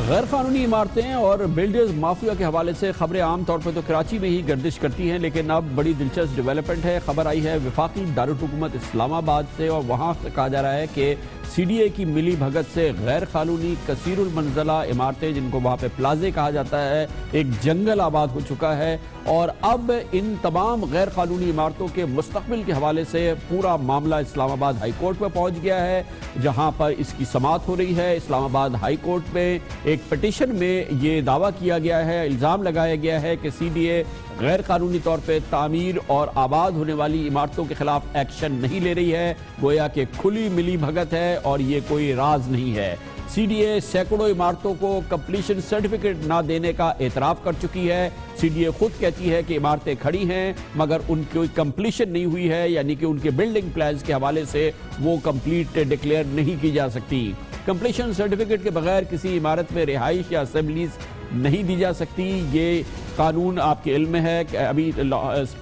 غیر قانونی عمارتیں اور بلڈرز مافیا کے حوالے سے خبریں عام طور پر تو کراچی میں ہی گردش کرتی ہیں، لیکن اب بڑی دلچسپ ڈیولپمنٹ ہے. خبر آئی ہے وفاقی دارالحکومت اسلام آباد سے، اور وہاں سے کہا جا رہا ہے کہ سی ڈی اے کی ملی بھگت سے غیر قانونی کثیر المنزلہ عمارتیں، جن کو وہاں پہ پلازے کہا جاتا ہے، ایک جنگل آباد ہو چکا ہے. اور اب ان تمام غیر قانونی عمارتوں کے مستقبل کے حوالے سے پورا معاملہ اسلام آباد ہائی کورٹ میں پہنچ گیا ہے، جہاں پر اس کی سماعت ہو رہی ہے. اسلام آباد ہائی کورٹ میں ایک پٹیشن میں یہ دعویٰ کیا گیا ہے، الزام لگایا گیا ہے کہ سی ڈی اے غیر قانونی طور پہ تعمیر اور آباد ہونے والی عمارتوں کے خلاف ایکشن نہیں لے رہی ہے، گویا کہ کھلی ملی بھگت ہے اور یہ کوئی راز نہیں ہے. سی ڈی اے سینکڑوں عمارتوں کو کمپلیشن سرٹیفکیٹ نہ دینے کا اعتراف کر چکی ہے. سی ڈی اے خود کہتی ہے کہ عمارتیں کھڑی ہیں مگر ان کی کمپلیشن نہیں ہوئی ہے، یعنی کہ ان کے بلڈنگ پلانز کے حوالے سے وہ کمپلیٹ ڈکلیئر نہیں کی جا سکتی. کمپلیشن سرٹیفکیٹ کے بغیر کسی عمارت میں رہائش یا اسمبلیز نہیں دی جا سکتی. یہ قانون آپ کے علم میں ہے کہ ابھی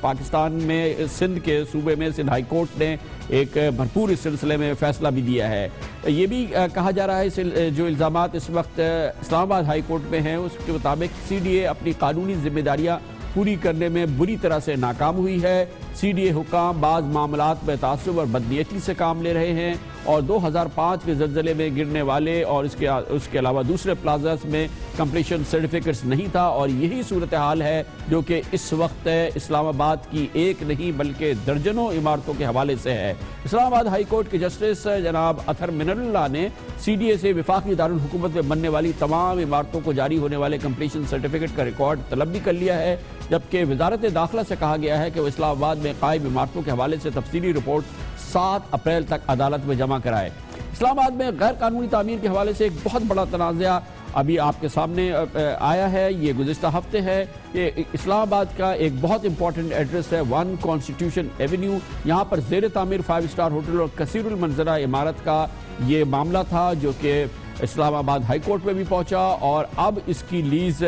پاکستان میں سندھ کے صوبے میں سندھ ہائی کورٹ نے ایک بھرپور اس سلسلے میں فیصلہ بھی دیا ہے. یہ بھی کہا جا رہا ہے جو الزامات اس وقت اسلام آباد ہائی کورٹ میں ہیں اس کے مطابق سی ڈی اے اپنی قانونی ذمہ داریاں پوری کرنے میں بری طرح سے ناکام ہوئی ہے. سی ڈی اے حکام بعض معاملات میں تعصب اور بدنیتی سے کام لے رہے ہیں، اور 2005 کے زلزلے میں گرنے والے اور اس کے علاوہ دوسرے پلازاز میں کمپلیشن سرٹیفکیٹس نہیں تھا. اور یہی صورتحال ہے جو کہ اس وقت اسلام آباد کی ایک نہیں بلکہ درجنوں عمارتوں کے حوالے سے ہے. اسلام آباد ہائی کورٹ کے جسٹس جناب اطہر منر اللہ نے سی ڈی اے سے وفاقی دارالحکومت میں بننے والی تمام عمارتوں کو جاری ہونے والے کمپلیشن سرٹیفکیٹ کا ریکارڈ طلب بھی کر لیا ہے، جبکہ وزارت داخلہ سے کہا گیا ہے کہ وہ اسلام آباد میں قائم عمارتوں کے حوالے سے تفصیلی رپورٹ 7 اپریل تک عدالت میں جمع کرائے. اسلام آباد میں غیر قانونی تعمیر کے حوالے سے ایک بہت بڑا تنازعہ ابھی آپ کے سامنے آیا ہے. یہ گزشتہ ہفتے ہے کہ اسلام آباد کا ایک بہت امپورٹنٹ ایڈریس ہے 1 کانسٹیٹیوشن ایونیو. یہاں پر زیر تعمیر 5 اسٹار ہوٹل اور کثیر المنظرہ عمارت کا یہ معاملہ تھا جو کہ اسلام آباد ہائی کورٹ میں بھی پہنچا اور اب اس کی لیز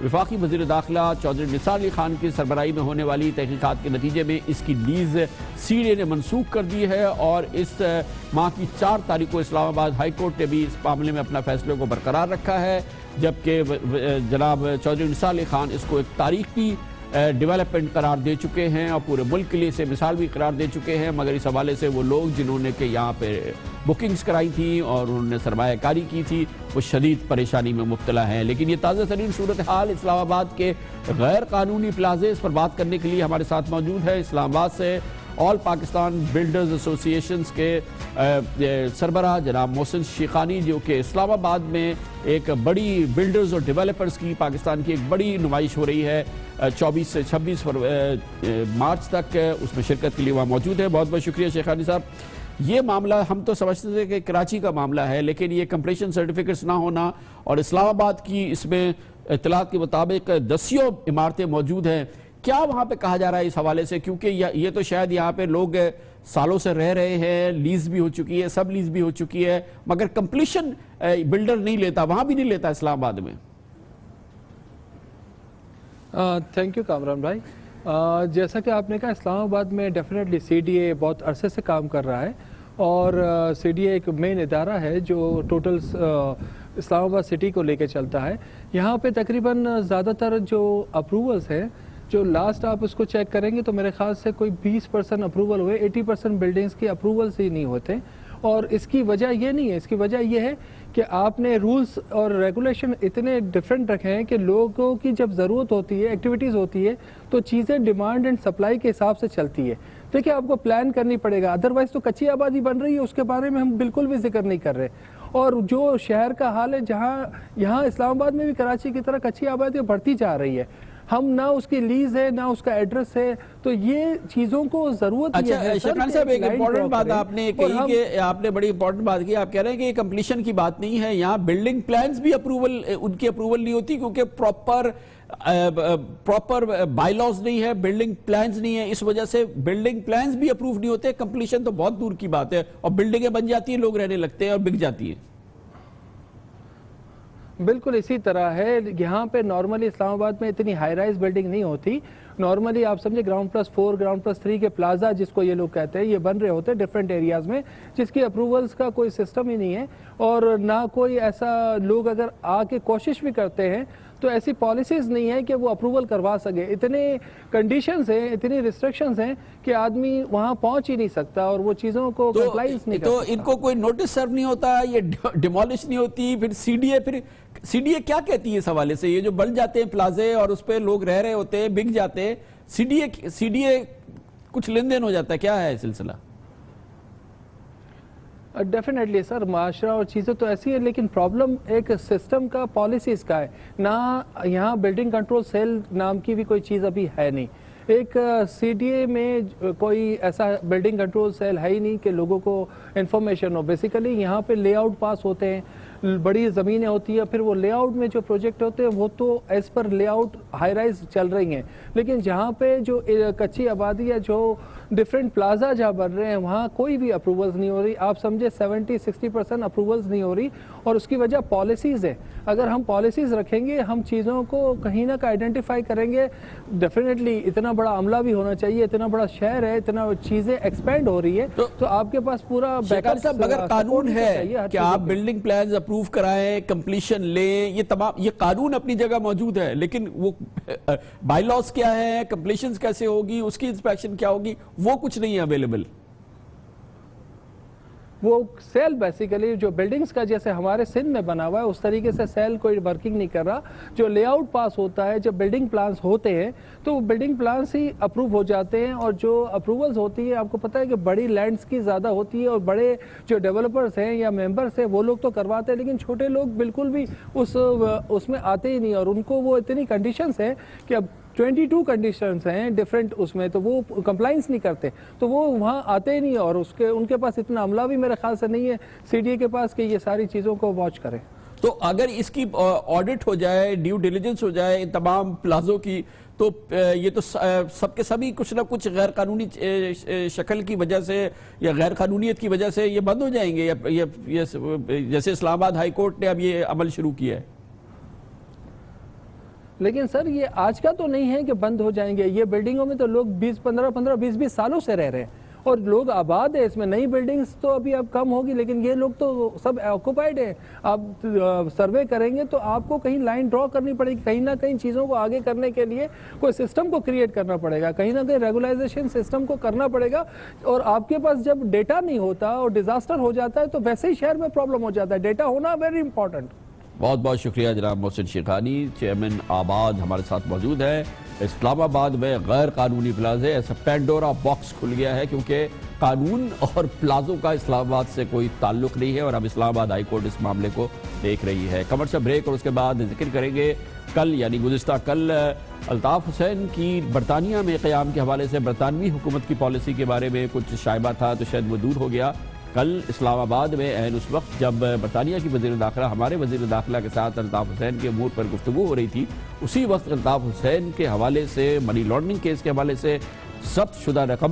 وفاقی وزیر داخلہ چودھری نثار علی خان کی سربراہی میں ہونے والی تحقیقات کے نتیجے میں اس کی لیز سی ڈی اے نے منسوخ کر دی ہے اور اس ماہ کی 4 تاریخ کو اسلام آباد ہائی کورٹ نے بھی اس معاملے میں اپنا فیصلے کو برقرار رکھا ہے، جبکہ جناب چودھری نثار علی خان اس کو ایک تاریخی ڈیولپمنٹ قرار دے چکے ہیں اور پورے ملک کے لیے اسے مثال بھی قرار دے چکے ہیں، مگر اس حوالے سے وہ لوگ جنہوں نے کہ یہاں پہ بکنگز کرائی تھیں اور انہوں نے سرمایہ کاری کی تھی وہ شدید پریشانی میں مبتلا ہیں۔ لیکن یہ تازہ ترین صورتحال اسلام آباد کے غیر قانونی پلازے، اس پر بات کرنے کے لیے ہمارے ساتھ موجود ہے اسلام آباد سے آل پاکستان بلڈرز ایسوسی ایشنز کے سربراہ جناب محسن شیخانی، جو کہ اسلام آباد میں ایک بڑی بلڈرز اور ڈیولپرز کی پاکستان کی ایک بڑی نمائش ہو رہی ہے 24 سے 26 مارچ تک، اس میں شرکت کے لیے وہاں موجود ہے۔ بہت بہت شکریہ شیخانی صاحب۔ یہ معاملہ ہم تو سمجھتے تھے کہ کراچی کا معاملہ ہے، لیکن یہ کمپلیشن سرٹیفکیٹس نہ ہونا اور اسلام آباد کی اس میں اطلاعات کے مطابق 10 عمارتیں موجود ہیں، کیا وہاں پہ کہا جا رہا ہے اس حوالے سے؟ کیونکہ یہ تو شاید یہاں پہ لوگ سالوں سے رہ رہے ہیں، لیز بھی ہو چکی ہے، سب لیز بھی ہو چکی ہے، مگر کمپلیشن بلڈر نہیں لیتا، وہاں بھی نہیں لیتا اسلام آباد میں۔ تھینک یو کامران بھائی۔ جیسا کہ آپ نے کہا اسلام آباد میں ڈیفینیٹلی سی ڈی اے بہت عرصے سے کام کر رہا ہے اور سی ڈی اے ایک مین ادارہ ہے جو ٹوٹل اسلام آباد سٹی کو لے کے چلتا ہے۔ یہاں پہ تقریباً زیادہ تر جو اپروولز ہیں، جو لاسٹ آپ اس کو چیک کریں گے تو میرے خیال سے کوئی 20% اپروول ہوئے، 80% بلڈنگز کی اپروولز ہی نہیں ہوتے، اور اس کی وجہ یہ نہیں ہے، اس کی وجہ یہ ہے کہ آپ نے رولز اور ریگولیشن اتنے ڈیفرنٹ رکھے ہیں کہ لوگوں کی جب ضرورت ہوتی ہے، ایکٹیویٹیز ہوتی ہے، تو چیزیں ڈیمانڈ اینڈ سپلائی کے حساب سے چلتی ہے۔ دیکھیں آپ کو پلان کرنی پڑے گا، ادروائز تو کچی آبادی بن رہی ہے، اس کے بارے میں ہم بالکل بھی ذکر نہیں کر رہے۔ اور جو شہر کا حال ہے، جہاں یہاں اسلام آباد میں بھی کراچی کی طرح کچی آبادی بڑھتی جا رہی ہے، ہم نہ اس کی لیز ہے نہ اس کا ایڈریس ہے، تو یہ چیزوں کو ضرورت ہے۔ اچھا شیخان صاحب، ایک امپورٹنٹ بات آپ نے کہی کہ آپ نے بڑی امپورٹنٹ بات کی، آپ کہہ رہے ہیں کہ یہ کمپلیشن کی بات نہیں ہے، یہاں بلڈنگ پلانز بھی اپروول، ان کی اپروول نہیں ہوتی کیونکہ پراپر بائی لاز نہیں ہے، بلڈنگ پلانز نہیں ہے، اس وجہ سے بلڈنگ پلانز بھی اپروو نہیں ہوتے، کمپلیشن تو بہت دور کی بات ہے، اور بلڈنگیں بن جاتی ہیں، لوگ رہنے لگتے ہیں اور بک جاتی ہیں۔ بالکل اسی طرح ہے، یہاں پہ نارملی اسلام آباد میں اتنی ہائی رائز بلڈنگ نہیں ہوتی، نارملی آپ سمجھے گراؤنڈ پلس 4 گراؤنڈ پلس 3 کے پلازا جس کو یہ لوگ کہتے ہیں، یہ بن رہے ہوتے ہیں ڈیفرنٹ ایریاز میں، جس کی اپروولز کا کوئی سسٹم ہی نہیں ہے، اور نہ کوئی ایسا لوگ اگر آ کے کوشش بھی کرتے ہیں تو ایسی پالیسیز نہیں ہے کہ وہ اپروول کروا سکے، اتنے کنڈیشنز ہیں، اتنی ریسٹرکشنز ہیں کہ آدمی وہاں پہنچ ہی نہیں سکتا اور وہ چیزوں کو کمپلائنس نہیں کر سکتا۔ تو ان کو کوئی نوٹس سرو نہیں ہوتا، یہ ڈیمولش نہیں ہوتی، پھر سی ڈی اے کیا کہتی ہے اس حوالے سے؟ یہ جو بن جاتے ہیں پلازے اور اس پہ لوگ رہ رہے ہوتے ہیں، بک جاتے ہیں، سی ڈی اے کچھ لین دین ہو جاتا ہے، کیا ہے سلسلہ؟ ڈیفینیٹلی سر، معاشرہ اور چیزیں تو ایسی ہیں، لیکن پرابلم ایک سسٹم کا، پالیسیز کا ہے، نہ یہاں بلڈنگ کنٹرول سیل نام کی بھی کوئی چیز ابھی ہے نہیں، ایک سی ڈی اے میں کوئی ایسا بلڈنگ کنٹرول سیل ہے ہی نہیں کہ لوگوں کو انفارمیشن ہو۔ بیسیکلی یہاں پہ لے آؤٹ پاس ہوتے ہیں، بڑی زمینیں ہوتی ہیں، پھر وہ لے آؤٹ میں جو پروجیکٹ ہوتے ہیں وہ تو as per lay out high rise چل رہی ہیں، لیکن جہاں پہ جو کچی آبادی یا جو ڈیفرنٹ پلازا جہاں بن رہے ہیں وہاں کوئی بھی اپروولز نہیں ہو رہی، آپ سمجھے 70-60% اپروولز نہیں ہو رہی، اور اس کی وجہ پالیسیز ہے۔ اگر ہم پالیسیز رکھیں گے، ہم چیزوں کو کہیں نہ کہیں آئیڈینٹیفائی کریں گے، ڈیفینیٹلی اتنا بڑا عملہ بھی ہونا چاہیے، اتنا بڑا شہر ہے، اتنا چیزیں ایکسپینڈ ہو رہی ہے، تو آپ کے پاس پورا بیک اپ۔ اگر قانون ہے کہ آپ بلڈنگ پلانز اپروو کرائیں، کمپلیشن لیں، یہ تمام یہ قانون اپنی جگہ موجود ہے، لیکن وہ بائی لاز کیا ہے، کمپلیشنز کیسے ہوگی، اس کی انسپیکشن کیا ہوگی، وہ کچھ نہیں ہے اویلیبل۔ وہ سیل بیسیکلی جو بلڈنگز کا جیسے ہمارے سندھ میں بنا ہوا ہے اس طریقے سے سیل کوئی ورکنگ نہیں کر رہا، جو لے آؤٹ پاس ہوتا ہے، جب بلڈنگ پلانز ہوتے ہیں تو وہ بلڈنگ پلانز ہی اپروو ہو جاتے ہیں، اور جو اپروولز ہوتی ہے آپ کو پتہ ہے کہ بڑی لینڈز کی زیادہ ہوتی ہے، اور بڑے جو ڈیولپرز ہیں یا ممبرز ہیں وہ لوگ تو کرواتے ہیں، لیکن چھوٹے لوگ بالکل بھی اس میں آتے ہی نہیں، اور ان کو وہ اتنی کنڈیشنز ہیں کہ اب 22 کنڈیشنز ہیں ڈیفرنٹ اس میں، تو وہ کمپلائنس نہیں کرتے، تو وہ وہاں آتے ہی نہیں، اور ان کے پاس اتنا عملہ بھی میرے خیال سے نہیں ہے سی ڈی اے کے پاس کہ یہ ساری چیزوں کو واچ کریں۔ تو اگر اس کی آڈٹ ہو جائے، ڈیو ڈیلیجنس ہو جائے ان تمام پلازوں کی، تو یہ تو سب کے سبھی کچھ نہ کچھ غیر قانونی شکل کی وجہ سے یا غیر قانونیت کی وجہ سے یہ بند ہو جائیں گے، جیسے اسلام آباد ہائی کورٹ نے اب یہ عمل شروع کیا ہے۔ لیکن سر یہ آج کا تو نہیں ہے کہ بند ہو جائیں گے، یہ بلڈنگوں میں تو لوگ 20 سالوں سے رہ رہے ہیں اور لوگ آباد ہیں، اس میں نئی بلڈنگز تو ابھی اب کم ہوگی، لیکن یہ لوگ تو سب آکوپائڈ ہیں۔ آپ سروے کریں گے تو آپ کو کہیں لائن ڈرا کرنی پڑے گی، کہیں نہ کہیں چیزوں کو آگے کرنے کے لیے کوئی سسٹم کو کریٹ کرنا پڑے گا، کہیں نہ کہیں ریگولائزیشن سسٹم کو کرنا پڑے گا، اور آپ کے پاس جب ڈیٹا نہیں ہوتا اور ڈیزاسٹر ہو جاتا ہے تو ویسے ہی شہر میں پرابلم ہو جاتا ہے۔ ڈیٹا ہونا ویری امپورٹنٹ۔ بہت بہت شکریہ جناب محسن شیخانی، چیئرمین آباد ہمارے ساتھ موجود ہے۔ اسلام آباد میں غیر قانونی پلازے، ایسا پینڈورا باکس کھل گیا ہے، کیونکہ قانون اور پلازوں کا اسلام آباد سے کوئی تعلق نہیں ہے، اور اب اسلام آباد ہائی کورٹ اس معاملے کو دیکھ رہی ہے۔ کمرشل بریک اور اس کے بعد ذکر کریں گے کل یعنی گزشتہ کل الطاف حسین کی برطانیہ میں قیام کے حوالے سے برطانوی حکومت کی پالیسی کے بارے میں کچھ شائبہ تھا تو شاید وہ دور ہو گیا۔ کل اسلام آباد میں عین اس وقت جب برطانیہ کی وزیر داخلہ ہمارے وزیر داخلہ کے ساتھ الطاف حسین کے امور پر گفتگو ہو رہی تھی، اسی وقت الطاف حسین کے حوالے سے منی لانڈرنگ کیس کے حوالے سے ضبط شدہ رقم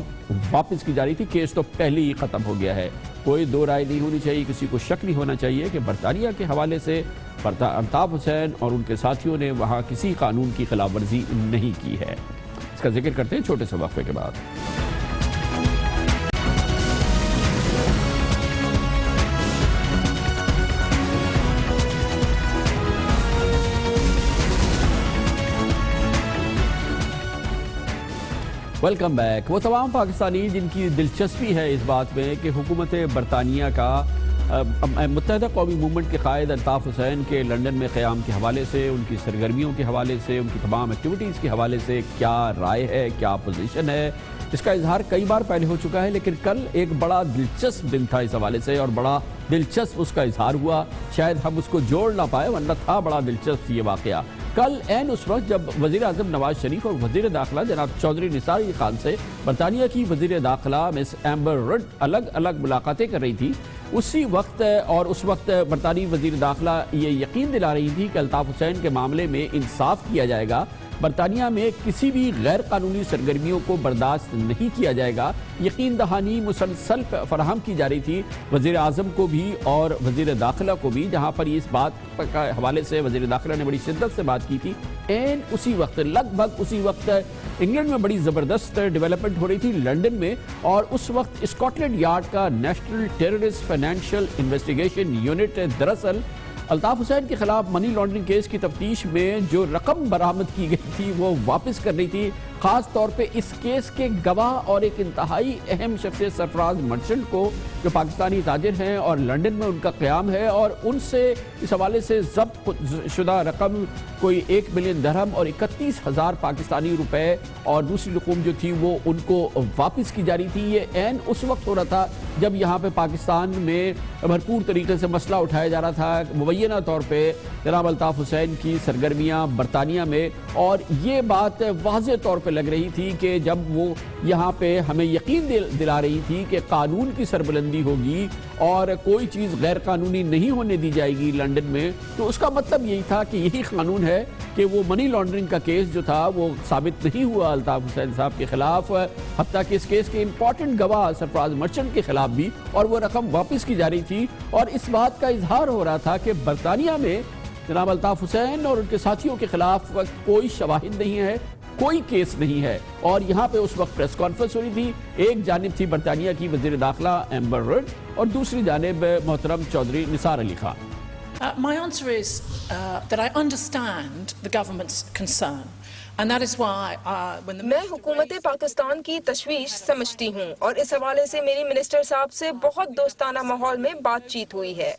واپس کی جا رہی تھی۔ کیس تو پہلے ہی ختم ہو گیا ہے، کوئی دو رائے نہیں ہونی چاہیے، کسی کو شک نہیں ہونا چاہیے کہ برطانیہ کے حوالے سے الطاف حسین اور ان کے ساتھیوں نے وہاں کسی قانون کی خلاف ورزی نہیں کی ہے۔ اس کا ذکر کرتے ہیں چھوٹے سے وقفے کے بعد۔ Welcome back. وہ تمام پاکستانی جن کی دلچسپی ہے اس بات میں کہ حکومت برطانیہ کا متحدہ قومی موومنٹ کے قائد الطاف حسین کے لنڈن میں قیام کے حوالے سے، ان کی سرگرمیوں کے حوالے سے، ان کی تمام ایکٹیویٹیز کے حوالے سے کیا رائے ہے، کیا پوزیشن ہے، اس کا اظہار کئی بار پہلے ہو چکا ہے، لیکن کل ایک بڑا دلچسپ دن تھا اس حوالے سے، اور بڑا دلچسپ اس کا اظہار ہوا۔ شاید ہم اس کو جوڑ نہ پائے ورنہ تھا بڑا دلچسپ یہ واقعہ۔ کل عین اس وقت جب وزیر اعظم نواز شریف اور وزیر داخلہ جناب چودھری نثار علی خان سے برطانیہ کی وزیر داخلہ مس ایمبر رڈ الگ الگ ملاقاتیں کر رہی تھی، اسی وقت اور اس وقت برطانوی وزیر داخلہ یہ یقین دلا رہی تھی کہ الطاف حسین کے معاملے میں انصاف کیا جائے گا، برطانیہ میں کسی بھی غیر قانونی سرگرمیوں کو برداشت نہیں کیا جائے گا۔ یقین دہانی مسلسل فراہم کی جا رہی تھی وزیر اعظم کو بھی اور وزیر داخلہ کو بھی، جہاں پر اس بات کا حوالے سے وزیر داخلہ نے بڑی شدت سے بات کی تھی۔ این اسی وقت لگ بھگ اسی وقت انگلینڈ میں بڑی زبردست ڈیولپمنٹ ہو رہی تھی لنڈن میں، اور اس وقت اسکاٹ یارڈ کا national terrorist financial investigation unit دراصل الطاف حسین کے خلاف منی لانڈرنگ کیس کی تفتیش میں جو رقم برآمد کی گئی تھی وہ واپس کر رہی تھی، خاص طور پہ اس کیس کے گواہ اور ایک انتہائی اہم شخصیت سرفراز مرچنٹ کو، جو پاکستانی تاجر ہیں اور لنڈن میں ان کا قیام ہے، اور ان سے اس حوالے سے ضبط شدہ رقم کوئی 1 ملین درہم اور 31,000 پاکستانی روپے اور دوسری رقم جو تھی وہ ان کو واپس کی جا رہی تھی۔ یہ عین اس وقت ہو رہا تھا جب یہاں پہ پاکستان میں بھرپور طریقے سے مسئلہ اٹھایا جا رہا تھا مبینہ طور پہ جناب الطاف حسین کی سرگرمیاں برطانیہ میں، اور یہ بات واضح طور پہ لگ رہی تھی کہ جب وہ یہاں پہ ہمیں یقین دلا رہی تھی کہ قانون کی سربلندی ہوگی اور کوئی چیز غیر قانونی نہیں ہونے دی جائے گی لنڈن میں، تو اس کا مطلب یہی تھا کہ یہی قانون ہے کہ وہ منی لانڈرنگ کا کیس جو تھا وہ ثابت نہیں ہوا الطاف حسین صاحب کے خلاف، حتیٰ کہ اس کیس کے امپورٹنٹ گواہ سرفراز مرچنٹ کے خلاف بھی، اور وہ رقم واپس کی جا رہی تھی، اور اس بات کا اظہار ہو رہا تھا کہ برطانیہ میں جناب الطاف حسین اور ان کے ساتھیوں کے خلاف کوئی شواہد نہیں ہے، کوئی کیس نہیں ہے۔ اور یہاں پہ اس وقت پریس کانفرنس ہو رہی تھی، ایک جانب تھی برطانیہ کی وزیر داخلہ ایمبر رڈ اور دوسری جانب محترم چودھری نثار Ali Khan. My answer is that I understand the government's concern. And that is why when میں حکومت پاکستان کی تشویش سمجھتی ہوں، اور اس حوالے سے میری منسٹر صاحب سے بہت دوستانہ ماحول میں بات چیت ہوئی ہے۔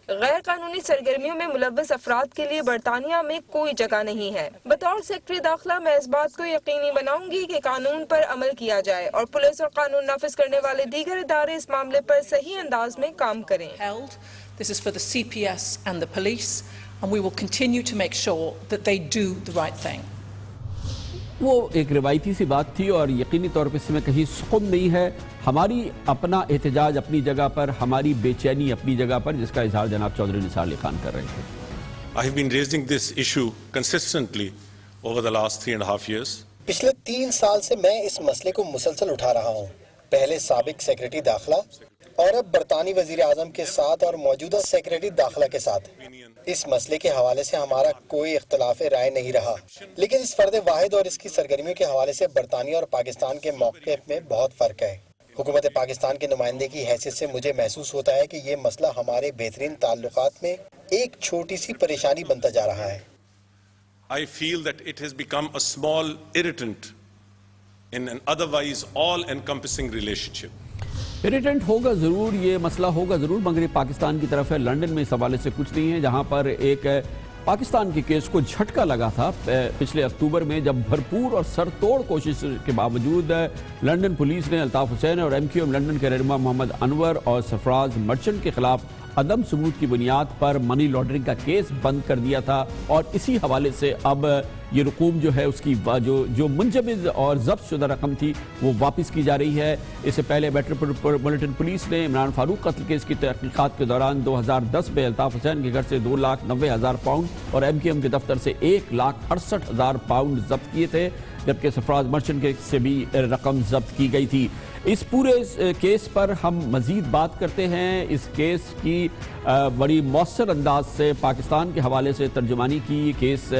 غیر قانونی سرگرمیوں میں ملوث افراد کے لیے برطانیہ میں کوئی جگہ نہیں ہے۔ بطور سیکرٹری داخلہ میں اس بات کو یقینی بناؤں گی کہ قانون پر عمل کیا جائے اور پولیس اور قانون نافذ کرنے والے دیگر ادارے اس معاملے پر صحیح انداز میں کام کریں۔ This is for the CPS and the police, and we will continue to make sure that they do the right thing. وہ ایک روایتی سی بات تھی اور یقینی طور پر اس میں کہیں سکون نہیں ہے۔ ہماری اپنا احتجاج اپنی جگہ پر، ہماری بے چینی اپنی جگہ پر، جس کا اظہار جناب چودھری نثار علی خان کر رہے تھے۔ I have been raising this issue consistently over the last 3.5 years. پچھلے 3 سال سے میں اس مسئلے کو مسلسل اٹھا رہا ہوں، پہلے سابق سیکریٹری داخلہ اور اب برطانوی وزیر اعظم کے ساتھ اور موجودہ سیکریٹری داخلہ کے ساتھ۔ اس مسئلے کے حوالے سے ہمارا کوئی اختلاف رائے نہیں رہا، لیکن اس فرد واحد اور اس کی سرگرمیوں کے حوالے سے برطانیہ اور پاکستان کے موقف میں بہت فرق ہے۔ حکومت پاکستان کے نمائندے کی حیثیت سے مجھے محسوس ہوتا ہے کہ یہ مسئلہ ہمارے بہترین تعلقات میں ایک چھوٹی سی پریشانی بنتا جا رہا ہے۔ I feel that it has become a small irritant in an otherwise all-encompassing relationship. اریٹنٹ ہوگا ضرور، یہ مسئلہ ہوگا ضرور، مگر یہ پاکستان کی طرف ہے، لنڈن میں اس حوالے سے کچھ نہیں ہے، جہاں پر ایک پاکستان کے کیس کو جھٹکا لگا تھا پچھلے اکتوبر میں، جب بھرپور اور سر توڑ کوشش کے باوجود لنڈن پولیس نے الطاف حسین اور ایم کیو ایم لنڈن کے رہنما محمد انور اور سرفراز مرچنٹ کے خلاف عدم ثبوت کی بنیاد پر منی لانڈرنگ کا کیس بند کر دیا تھا، اور اسی حوالے سے اب یہ رقوم جو ہے اس کی جو منجمد اور ضبط شدہ رقم تھی وہ واپس کی جا رہی ہے۔ اس سے پہلے میٹروپولیٹن پولیس نے عمران فاروق قتل کیس کی تحقیقات کے دوران 2010 میں الطاف حسین کے گھر سے 2,90,000 پاؤنڈ اور ایم کیو ایم کے دفتر سے 1,68,000 پاؤنڈ ضبط کیے تھے، جبکہ سرفراز مرچنٹ سے بھی رقم ضبط کی گئی تھی۔ اس پورے کیس پر ہم مزید بات کرتے ہیں۔ اس کیس کی بڑی مؤثر انداز سے پاکستان کے حوالے سے ترجمانی کی، یہ کیس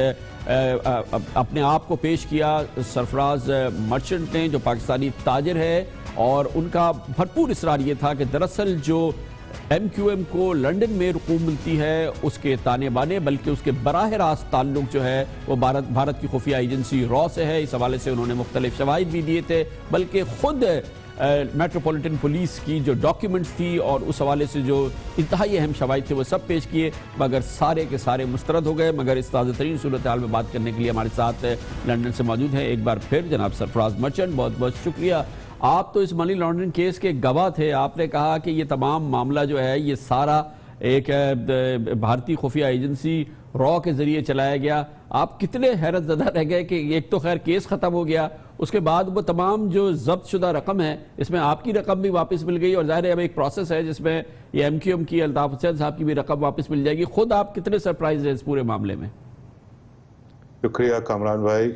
اپنے آپ کو پیش کیا سرفراز مرچنٹ نے، جو پاکستانی تاجر ہے، اور ان کا بھرپور اصرار یہ تھا کہ دراصل جو ایم کیو ایم کو لنڈن میں رقوم ملتی ہے اس کے تانے بانے، بلکہ اس کے براہ راست تعلق جو ہے وہ بھارت کی خفیہ ایجنسی را سے ہے۔ اس حوالے سے انہوں نے مختلف شواہد بھی دیے تھے، بلکہ خود میٹروپولیٹن پولیس کی جو ڈاکیومنٹس تھی اور اس حوالے سے جو انتہائی اہم شواہد تھے وہ سب پیش کیے، مگر سارے کے سارے مسترد ہو گئے۔ مگر اس تازہ ترین صورتحال میں بات کرنے کے لیے ہمارے ساتھ لنڈن سے موجود ہیں ایک بار پھر جناب سرفراز مرچنٹ، بہت بہت شکریہ۔ آپ تو اس منی لانڈرنگ کیس کے گواہ تھے، آپ نے کہا کہ یہ تمام معاملہ جو ہے یہ سارا ایک بھارتی خفیہ ایجنسی را کے ذریعے چلایا گیا۔ آپ کتنے حیرت زدہ رہ گئے کہ ایک تو خیر کیس ختم ہو گیا، اس کے بعد وہ تمام جو ضبط شدہ رقم ہے اس میں آپ کی رقم بھی واپس مل گئی، اور ظاہر ہے اب ایک پروسیس ہے جس میں یہ ایم کیو ایم کی الطاف حسین صاحب کی بھی رقم واپس مل جائے گی۔ خود آپ کتنے سرپرائز ہیں اس پورے معاملے میں؟ شکریہ کامران بھائی۔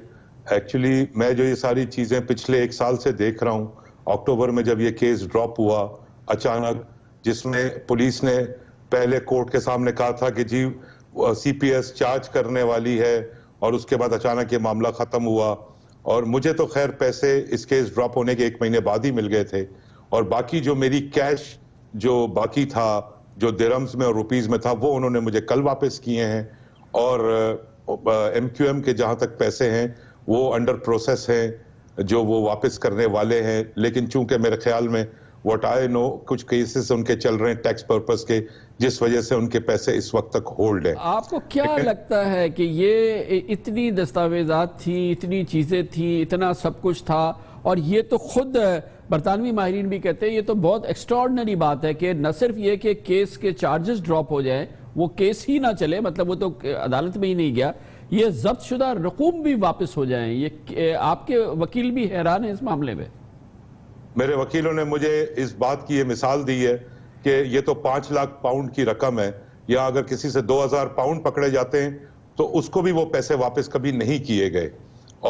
ایکچولی میں جو یہ ساری چیزیں پچھلے 1 سال سے دیکھ رہا ہوں، اکتوبر میں جب یہ کیس ڈراپ ہوا اچانک، جس میں پولیس نے پہلے کورٹ کے سامنے کہا تھا کہ جی سی پی ایس چارج کرنے والی ہے، اور اس کے بعد اچانک یہ معاملہ ختم ہوا، اور مجھے تو خیر پیسے اس کیس ڈراپ ہونے کے 1 مہینے بعد ہی مل گئے تھے، اور باقی جو میری کیش جو باقی تھا جو درہمز میں اور روپیز میں تھا وہ انہوں نے مجھے کل واپس کیے ہیں، اور ایم کیو ایم کے جہاں تک پیسے ہیں وہ انڈر پروسیس ہیں جو وہ واپس کرنے والے ہیں، لیکن چونکہ میرے خیال میں واٹ آئی نو کچھ کیسز ان کے چل رہے ہیں ٹیکس پرپس کے، جس وجہ سے ان کے پیسے اس وقت تک ہولڈ ہیں۔ آپ کو کیا لگتا ہے کہ یہ اتنی دستاویزات تھیں، اتنی چیزیں تھیں، اتنا سب کچھ تھا، اور یہ تو خود برطانوی ماہرین بھی کہتے ہیں یہ تو بہت ایکسٹراڈنری بات ہے کہ نہ صرف یہ کہ کیس کے چارجز ڈراپ ہو جائیں، وہ کیس ہی نہ چلے، مطلب وہ تو عدالت میں ہی نہیں گیا، یہ ضبط شدہ رقوم بھی واپس ہو جائیں۔ یہ آپ کے وکیل بھی حیران ہیں اس معاملے میں؟ میرے وکیلوں نے مجھے اس بات کی یہ مثال دی ہے کہ یہ تو 5 لاکھ پاؤنڈ کی رقم ہے، یا اگر کسی سے 2,000 پاؤنڈ پکڑے جاتے ہیں تو اس کو بھی وہ پیسے واپس کبھی نہیں کیے گئے،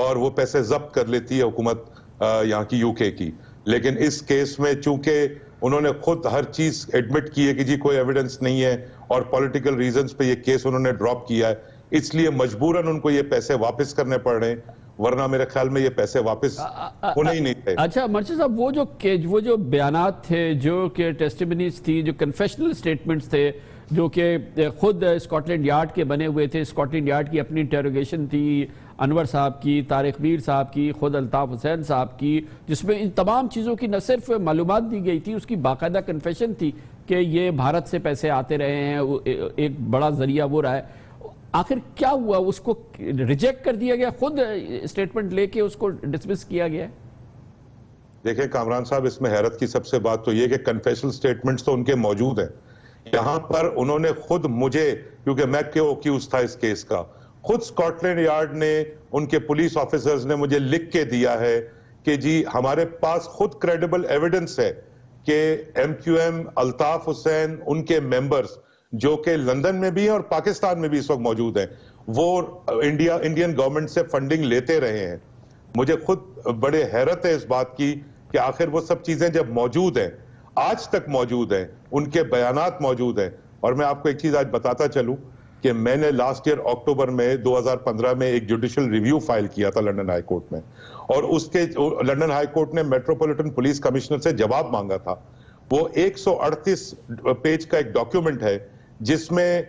اور وہ پیسے ضبط کر لیتی ہے حکومت یہاں کی یو کے کی۔ لیکن اس کیس میں چونکہ انہوں نے خود ہر چیز ایڈمٹ کی ہے کہ جی کوئی ایویڈنس نہیں ہے، اور پولیٹیکل ریزنز پہ یہ کیس انہوں نے ڈراپ کیا ہے، اس لیے مجبوراً ان کو یہ پیسے واپس کرنے پڑ رہے ہیں، ورنہ میرے خیال میں یہ پیسے واپس ہونے ہی نہیں تھے۔ اچھا مرچد صاحب، وہ جو بیانات تھے، جو کہ ٹیسٹیمنیز تھی، جو کنفیشنل سٹیٹمنٹس تھے، جو کہ خود اسکاٹ لینڈ یارڈ کے بنے ہوئے تھے، اسکاٹ لینڈ یارڈ کی اپنی انٹروگیشن تھی، انور صاحب کی، طارق میر صاحب کی، خود الطاف حسین صاحب کی، جس میں ان تمام چیزوں کی نہ صرف معلومات دی گئی تھی، اس کی باقاعدہ کنفیشن تھی کہ یہ بھارت سے پیسے آتے رہے ہیں، ایک بڑا ذریعہ وہ رہا ہے۔ آخر کیا ہوا؟ اس کو ریجیکٹ کر دیا گیا، خود اسٹیٹمنٹ لے کے اس کو ڈسمس کیا گیا؟ دیکھیں کامران صاحب، اس میں حیرت کی سب سے بات تو یہ کہ کنفیشنل سٹیٹمنٹس تو ان کے موجود ہیں، یہاں پر انہوں نے خود مجھے، کیونکہ میں کیوز تھا اس کیس کا، خود اسکاٹ لینڈ یارڈ نے، ان کے پولیس آفیسرز نے مجھے لکھ کے دیا ہے کہ جی ہمارے پاس خود کریڈیبل ایویڈنس ہے کہ M Q M, Altaf Hussain, ان کے ممبرز جو کہ لندن میں بھی ہیں اور پاکستان میں بھی اس وقت موجود ہیں، وہ انڈین گورنمنٹ سے فنڈنگ لیتے رہے ہیں. مجھے خود بڑے حیرت ہے اس بات کی کہ آخر وہ سب چیزیں جب موجود ہیں، آج تک موجود ہیں، ان کے بیانات موجود ہیں. اور میں آپ کو ایک چیز آج بتاتا چلوں کہ میں نے لاسٹ ایئر اکتوبر میں 2015 میں ایک جوڈیشل ریویو فائل کیا تھا لنڈن ہائی کورٹ میں، اور اس کے لنڈن ہائی کورٹ نے میٹروپولیٹن پولیس کمشنر سے جواب مانگا تھا. وہ 138 پیج کا ایک ڈاکیومنٹ ہے جس میں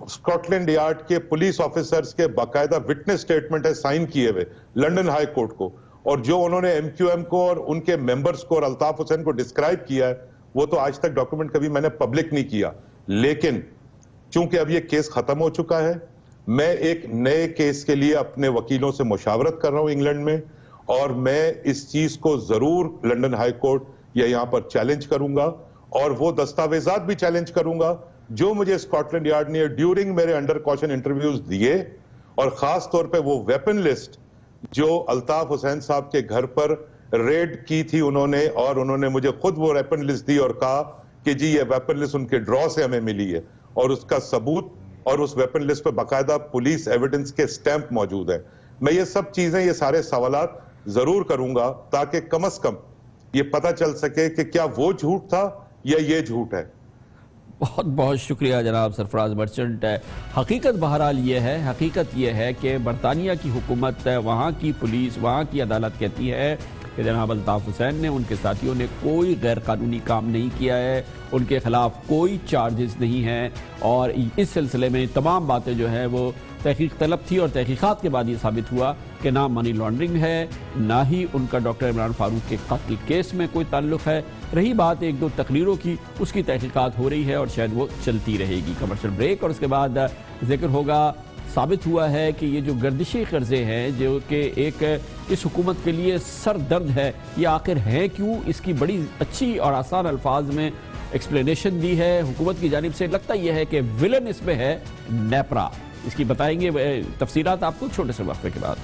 اسکاٹ لینڈ یارڈ کے پولیس آفیسرز کے باقاعدہ وٹنس سٹیٹمنٹ ہے سائن کیے ہوئے لنڈن ہائی کورٹ کو، اور جو انہوں نے ایم کیو ایم کو اور ان کے ممبرز کو اور الطاف حسین کو ڈسکرائب کیا ہے، وہ تو آج تک ڈاکیومنٹ کبھی میں نے پبلک نہیں کیا. لیکن چونکہ اب یہ کیس ختم ہو چکا ہے، میں ایک نئے کیس کے لیے اپنے وکیلوں سے مشاورت کر رہا ہوں انگلینڈ میں، اور میں اس چیز کو ضرور لنڈن ہائی کورٹ یا یہاں پر چیلنج کروں گا، اور وہ دستاویزات بھی چیلنج کروں گا جو مجھے اسکاٹ لینڈ یارڈ نے ڈیورنگ میرے انڈر کوشن انٹرویوز دیے، اور خاص طور پہ وہ ویپن لسٹ جو الطاف حسین صاحب کے گھر پر ریڈ کی تھی انہوں نے، اور انہوں نے مجھے خود وہ ویپن لسٹ دی اور کہا کہ جی یہ ویپن لسٹ ان کے ڈرا سے ہمیں ملی ہے، اور اس کا ثبوت اور اس ویپن لسٹ پہ باقاعدہ پولیس ایویڈنس کے سٹیمپ موجود ہے. میں یہ سب چیزیں، یہ سارے سوالات ضرور کروں گا تاکہ کم از کم یہ پتہ چل سکے کہ کیا وہ جھوٹ تھا یا یہ جھوٹ ہے. بہت بہت شکریہ جناب سرفراز مرچنٹ. حقیقت بہرحال یہ ہے کہ برطانیہ کی حکومت، وہاں کی پولیس، وہاں کی عدالت کہتی ہے کہ جناب الطاف حسین نے، ان کے ساتھیوں نے کوئی غیر قانونی کام نہیں کیا ہے، ان کے خلاف کوئی چارجز نہیں ہیں، اور اس سلسلے میں تمام باتیں جو ہیں وہ تحقیق طلب تھی، اور تحقیقات کے بعد یہ ثابت ہوا کہ نہ منی لانڈرنگ ہے، نہ ہی ان کا ڈاکٹر عمران فاروق کے قتل کیس میں کوئی تعلق ہے. رہی بات ایک دو تقریروں کی، اس کی تحقیقات ہو رہی ہے اور شاید وہ چلتی رہے گی. کمرشل بریک، اور اس کے بعد ذکر ہوگا. ثابت ہوا ہے کہ یہ جو گردشی قرضے ہیں جو کہ ایک اس حکومت کے لیے سر درد ہے، یہ آخر ہے کیوں؟ اس کی بڑی اچھی اور آسان الفاظ میں ایکسپلینیشن دی ہے حکومت کی جانب سے. لگتا یہ ہے کہ ویلن اس میں ہے نیپرا. اس کی بتائیں گے تفصیلات آپ کو چھوٹے سے وقفے کے بعد.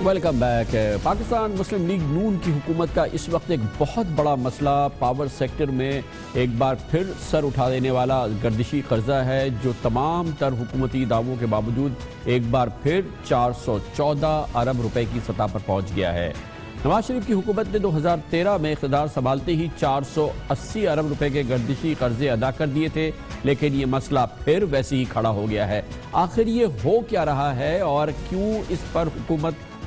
Welcome back. پاکستان مسلم لیگ نون کی حکومت کا اس وقت ایک بہت بڑا مسئلہ پاور سیکٹر میں ایک بار پھر سر اٹھا دینے والا گردشی قرضہ ہے، جو تمام تر حکومتی دعووں کے باوجود ایک بار پھر 414 ارب روپے کی سطح پر پہنچ گیا ہے. نواز شریف کی حکومت نے 2013 میں اقتدار سنبھالتے ہی 480 ارب روپے کے گردشی قرضے ادا کر دیے تھے، لیکن یہ مسئلہ پھر ویسے ہی کھڑا ہو گیا ہے. آخر یہ ہو کیا رہا ہے اور کیوں اس پر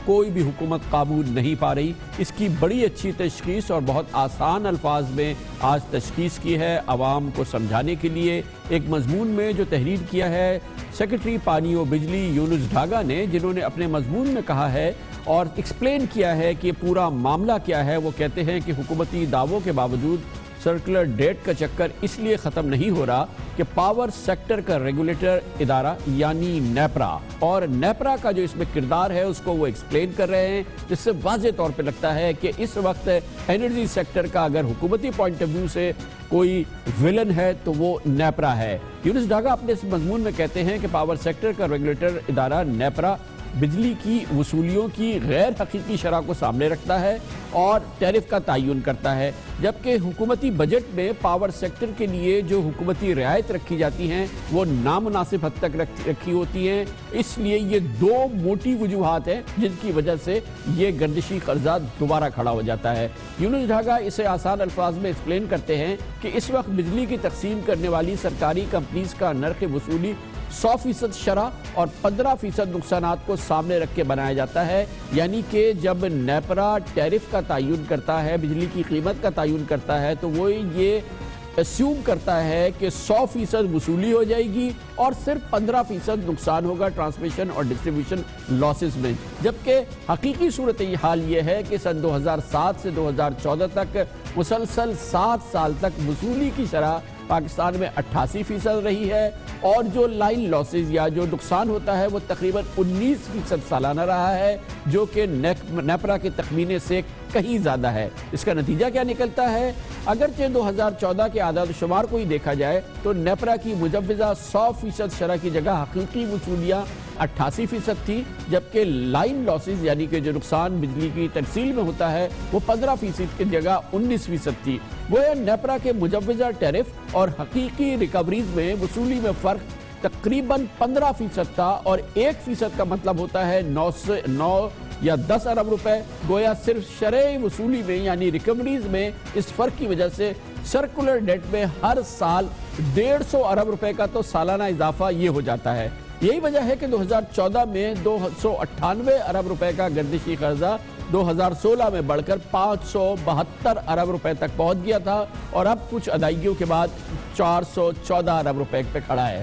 کوئی بھی حکومت قابو نہیں پا رہی؟ اس کی بڑی اچھی تشخیص اور بہت آسان الفاظ میں آج تشخیص کی ہے عوام کو سمجھانے کے لیے ایک مضمون میں جو تحریر کیا ہے سیکرٹری پانی و بجلی یونس ڈھاگا نے، جنہوں نے اپنے مضمون میں کہا ہے اور ایکسپلین کیا ہے کہ پورا معاملہ کیا ہے. وہ کہتے ہیں کہ حکومتی دعووں کے باوجود سرکولر ڈیٹ کا چکر اس لیے ختم نہیں ہو رہا کہ پاور سیکٹر کا ریگولیٹر ادارہ یعنی نیپرا، اور نیپرا کا جو اس میں کردار ہے اس کو وہ ایکسپلین کر رہے ہیں، جس سے واضح طور پہ لگتا ہے کہ اس وقت انرجی سیکٹر کا اگر حکومتی پوائنٹ آف ویو سے کوئی ویلن ہے تو وہ نیپرا ہے. یونس ڈھاگا اپنے اس مضمون میں کہتے ہیں کہ پاور سیکٹر کا ریگولیٹر ادارہ نیپرا بجلی کی وصولیوں کی غیر حقیقی شرح کو سامنے رکھتا ہے اور ٹیرف کا تعین کرتا ہے، جبکہ حکومتی بجٹ میں پاور سیکٹر کے لیے جو حکومتی رعایت رکھی جاتی ہیں وہ نامناسب حد تک رکھی ہوتی ہیں. اس لیے یہ دو موٹی وجوہات ہیں جن کی وجہ سے یہ گردشی قرضہ دوبارہ کھڑا ہو جاتا ہے. یونس ڈھاگا اسے آسان الفاظ میں ایکسپلین کرتے ہیں کہ اس وقت بجلی کی تقسیم کرنے والی سرکاری کمپنیز کا نرخ وصولی 100% شرح اور 15% نقصانات کو سامنے رکھ کے بنایا جاتا ہے. یعنی کہ جب نیپرا ٹیرف کا تعین کرتا ہے، بجلی کی قیمت کا تعین کرتا ہے، تو وہ یہ اسیوم کرتا ہے کہ 100% وصولی ہو جائے گی اور صرف 15% نقصان ہوگا ٹرانسمیشن اور ڈسٹریبیوشن لاسز میں، جبکہ حقیقی صورتحال یہ ہے کہ سن 2007 سے 2014 تک مسلسل 7 سال تک وصولی کی شرح پاکستان میں 88% رہی ہے، اور جو لائن لاسز یا جو نقصان ہوتا ہے وہ تقریباً 19% سالانہ رہا ہے، جو کہ نیپرا کے تخمینے سے کہیں زیادہ ہے۔ اس کا نتیجہ کیا نکلتا ہے؟ اگرچہ 2014 کے اعداد و شمار کو ہی دیکھا جائے تو نیپرا کی مجوزہ 100% شرح کی جگہ حقیقی وصولیاں 88% تھی، جبکہ لائن لاسز یعنی کہ جو نقصان بجلی کی ترسیل میں ہوتا ہے وہ 15% کی جگہ 19% تھی۔ گویا نیپرا کے مجوزہ ٹیرف اور حقیقی ریکوریز میں وصولی میں فرق تقریباً 15% تھا، اور 1% کا مطلب ہوتا ہے 9 یا 10 ارب روپے۔ گویا صرف شرح وصولی میں یعنی ریکوریز میں اس فرق کی وجہ سے سرکولر ڈیٹ میں ہر سال 150 ارب روپے کا تو سالانہ اضافہ یہ ہو جاتا ہے۔ یہی وجہ ہے کہ 2014 میں 298 ارب روپے کا گردشی قرضہ 2016 میں بڑھ کر 572 ارب روپے تک پہنچ گیا تھا، اور اب کچھ ادائیگیوں کے بعد 414 ارب روپے پہ کھڑا ہے۔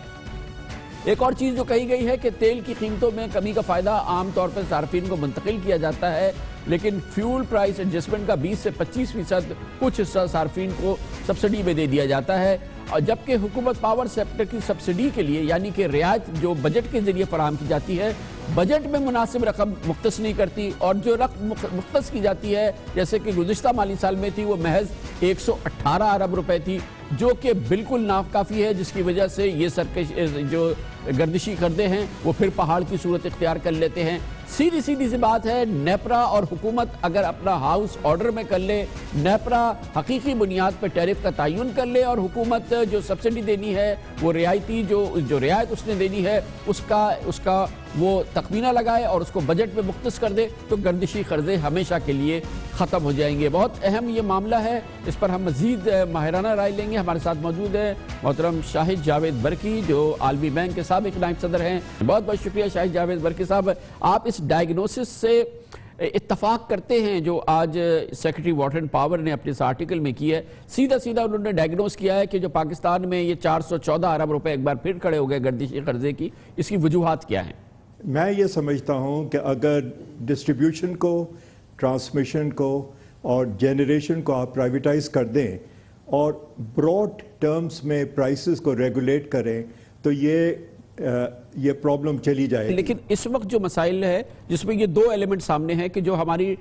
ایک اور چیز جو کہی گئی ہے کہ تیل کی قیمتوں میں کمی کا فائدہ عام طور پر صارفین کو منتقل کیا جاتا ہے، لیکن فیول پرائس ایڈجسٹمنٹ کا 20 سے 25% کچھ حصہ صارفین کو سبسڈی میں دے دیا جاتا ہے، اور جبکہ حکومت پاور سیکٹر کی سبسڈی کے لیے یعنی کہ رعایت جو بجٹ کے ذریعے فراہم کی جاتی ہے، بجٹ میں مناسب رقم مختص نہیں کرتی، اور جو رقم مختص کی جاتی ہے جیسے کہ گزشتہ مالی سال میں تھی وہ محض 118 ارب روپے تھی، جو کہ بالکل ناکافی ہے، جس کی وجہ سے یہ جو گردشی قرضے ہیں وہ پھر پہاڑ کی صورت اختیار کر لیتے ہیں۔ سیدھی سی بات ہے، نیپرا اور حکومت اگر اپنا ہاؤس آرڈر میں کر لے، نیپرا حقیقی بنیاد پر ٹیرف کا تعین کر لے، اور حکومت جو سبسڈی دینی ہے وہ رعایتی جو رعایت اس نے دینی ہے اس کا وہ تخمینہ لگائے اور اس کو بجٹ میں مختص کر دے، تو گردشی قرضے ہمیشہ کے لیے ختم ہو جائیں گے۔ بہت اہم یہ معاملہ ہے، اس پر ہم مزید ماہرانہ رائے لیں گے۔ ہمارے ساتھ موجود ہے محترم شاہد جاوید برقی، جو عالمی بینک کے سابق نائب صدر ہیں۔ بہت بہت شکریہ شاہد جاوید برقی صاحب، آپ اس ڈائیگنوسس سے اتفاق کرتے ہیں جو آج سیکرٹری واٹر اینڈ پاور نے اپنے اس آرٹیکل میں کی ہے؟ سیدھا انہوں نے ڈائیگنوس کیا ہے کہ جو پاکستان میں یہ 414 ارب روپے ایک بار پھر کھڑے ہو گئے گردشی قرضے کی، اس کی وجوہات کیا ہیں؟ میں یہ سمجھتا ہوں کہ اگر ڈسٹریبیوشن کو، ٹرانسمیشن کو اور جنریشن کو آپ پرائیویٹائز کر دیں اور براڈ ٹرمز میں پرائسز کو ریگولیٹ کریں تو یہ پرابلم چلی جائے گی۔ لیکن اس وقت جو مسائل ہے جس میں یہ دو ایلیمنٹ سامنے ہیں کہ جو ہماری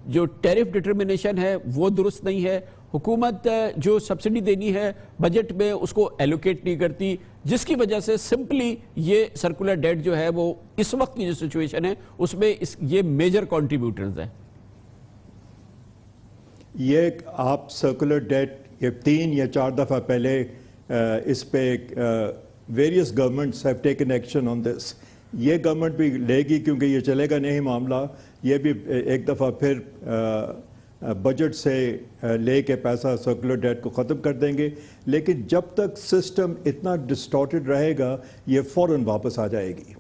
جو ٹیرف ڈٹرمنیشن ہے وہ درست نہیں ہے، حکومت جو سبسڈی دینی ہے بجٹ میں اس کو ایلوکیٹ نہیں کرتی، جس کی وجہ سے سمپلی یہ سرکولر ڈیٹ جو ہے وہ اس وقت کی جو سچویشن ہے اس میں یہ میجر کنٹریبیوٹرز ہیں۔ یہ آپ سرکولر ڈیٹ یہ 3 یا 4 دفعہ پہلے اس پہ various governments have taken action on this, یہ گورنمنٹ بھی لے گی کیونکہ یہ چلے گا نہیں معاملہ، یہ بھی ایک دفعہ پھر بجٹ سے لے کے پیسہ سرکولر ڈیٹ کو ختم کر دیں گے، لیکن جب تک سسٹم اتنا ڈسٹارٹڈ رہے گا یہ فوراً واپس آ جائے گی۔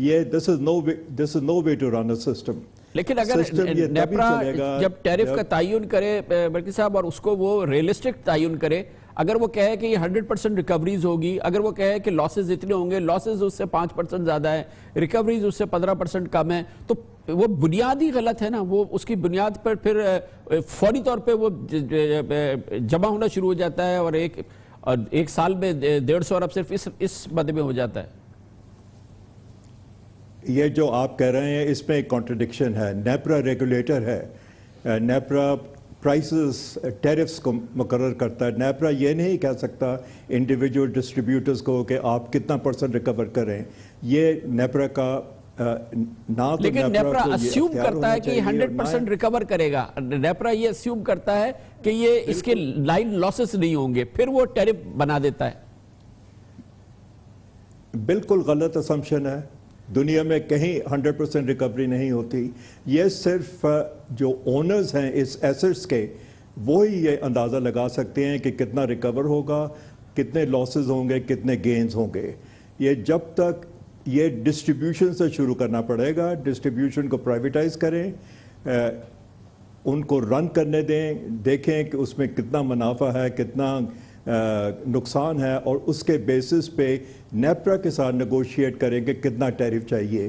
یہ دس از نو way to run a system. لیکن اگر نیپرا جب ٹیرف کا تعین کرے برقی صاحب اور اس کو وہ ریئلسٹک تعین کرے، اگر وہ کہے کہ یہ 100% ریکوریز ہوگی، اگر وہ کہے کہ لاسز اتنے ہوں گے، لاسز اس سے 5% زیادہ ہے، ریکوریز اس سے 15% کم ہے، تو وہ بنیاد ہی غلط ہے نا، وہ اس کی بنیاد پر پھر فوری طور پہ وہ جمع ہونا شروع ہو جاتا ہے، اور ایک سال میں 150 ارب صرف اس مدے میں ہو جاتا ہے۔ یہ جو آپ کہہ رہے ہیں اس میں ایک کانٹرڈکشن ہے، نیپرا ریگولیٹر ہے، نیپرا پرائسز ٹیرفز کو مقرر کرتا ہے، نیپرا یہ نہیں کہہ سکتا انڈیویجول ڈسٹریبیوٹرز کو کہ آپ کتنا % ریکور کریں، یہ نیپرا کا نہ تو لیکن نیپرا اسیوم کرتا ہے کہ یہ 100% ریکور کرے گا، نیپرا یہ اسیوم کرتا ہے کہ یہ اس کے لائن لاسز نہیں ہوں گے، پھر وہ ٹیرف بنا دیتا ہے۔ بالکل غلط اسمپشن ہے، دنیا میں کہیں 100% ریکوری نہیں ہوتی، یہ صرف جو اونرز ہیں اس ایسٹس کے وہی یہ اندازہ لگا سکتے ہیں کہ کتنا ریکور ہوگا، کتنے لاسز ہوں گے، کتنے گینز ہوں گے۔ یہ جب تک یہ ڈسٹریبیوشن سے شروع کرنا پڑے گا، ڈسٹریبیوشن کو پرائیویٹائز کریں، ان کو رن کرنے دیں، دیکھیں کہ اس میں کتنا منافع ہے، کتنا نقصان ہے، اور اس کے بیسس پہ نیپرا کے ساتھ نیگوشیٹ کریں کہ کتنا ٹیرف چاہیے۔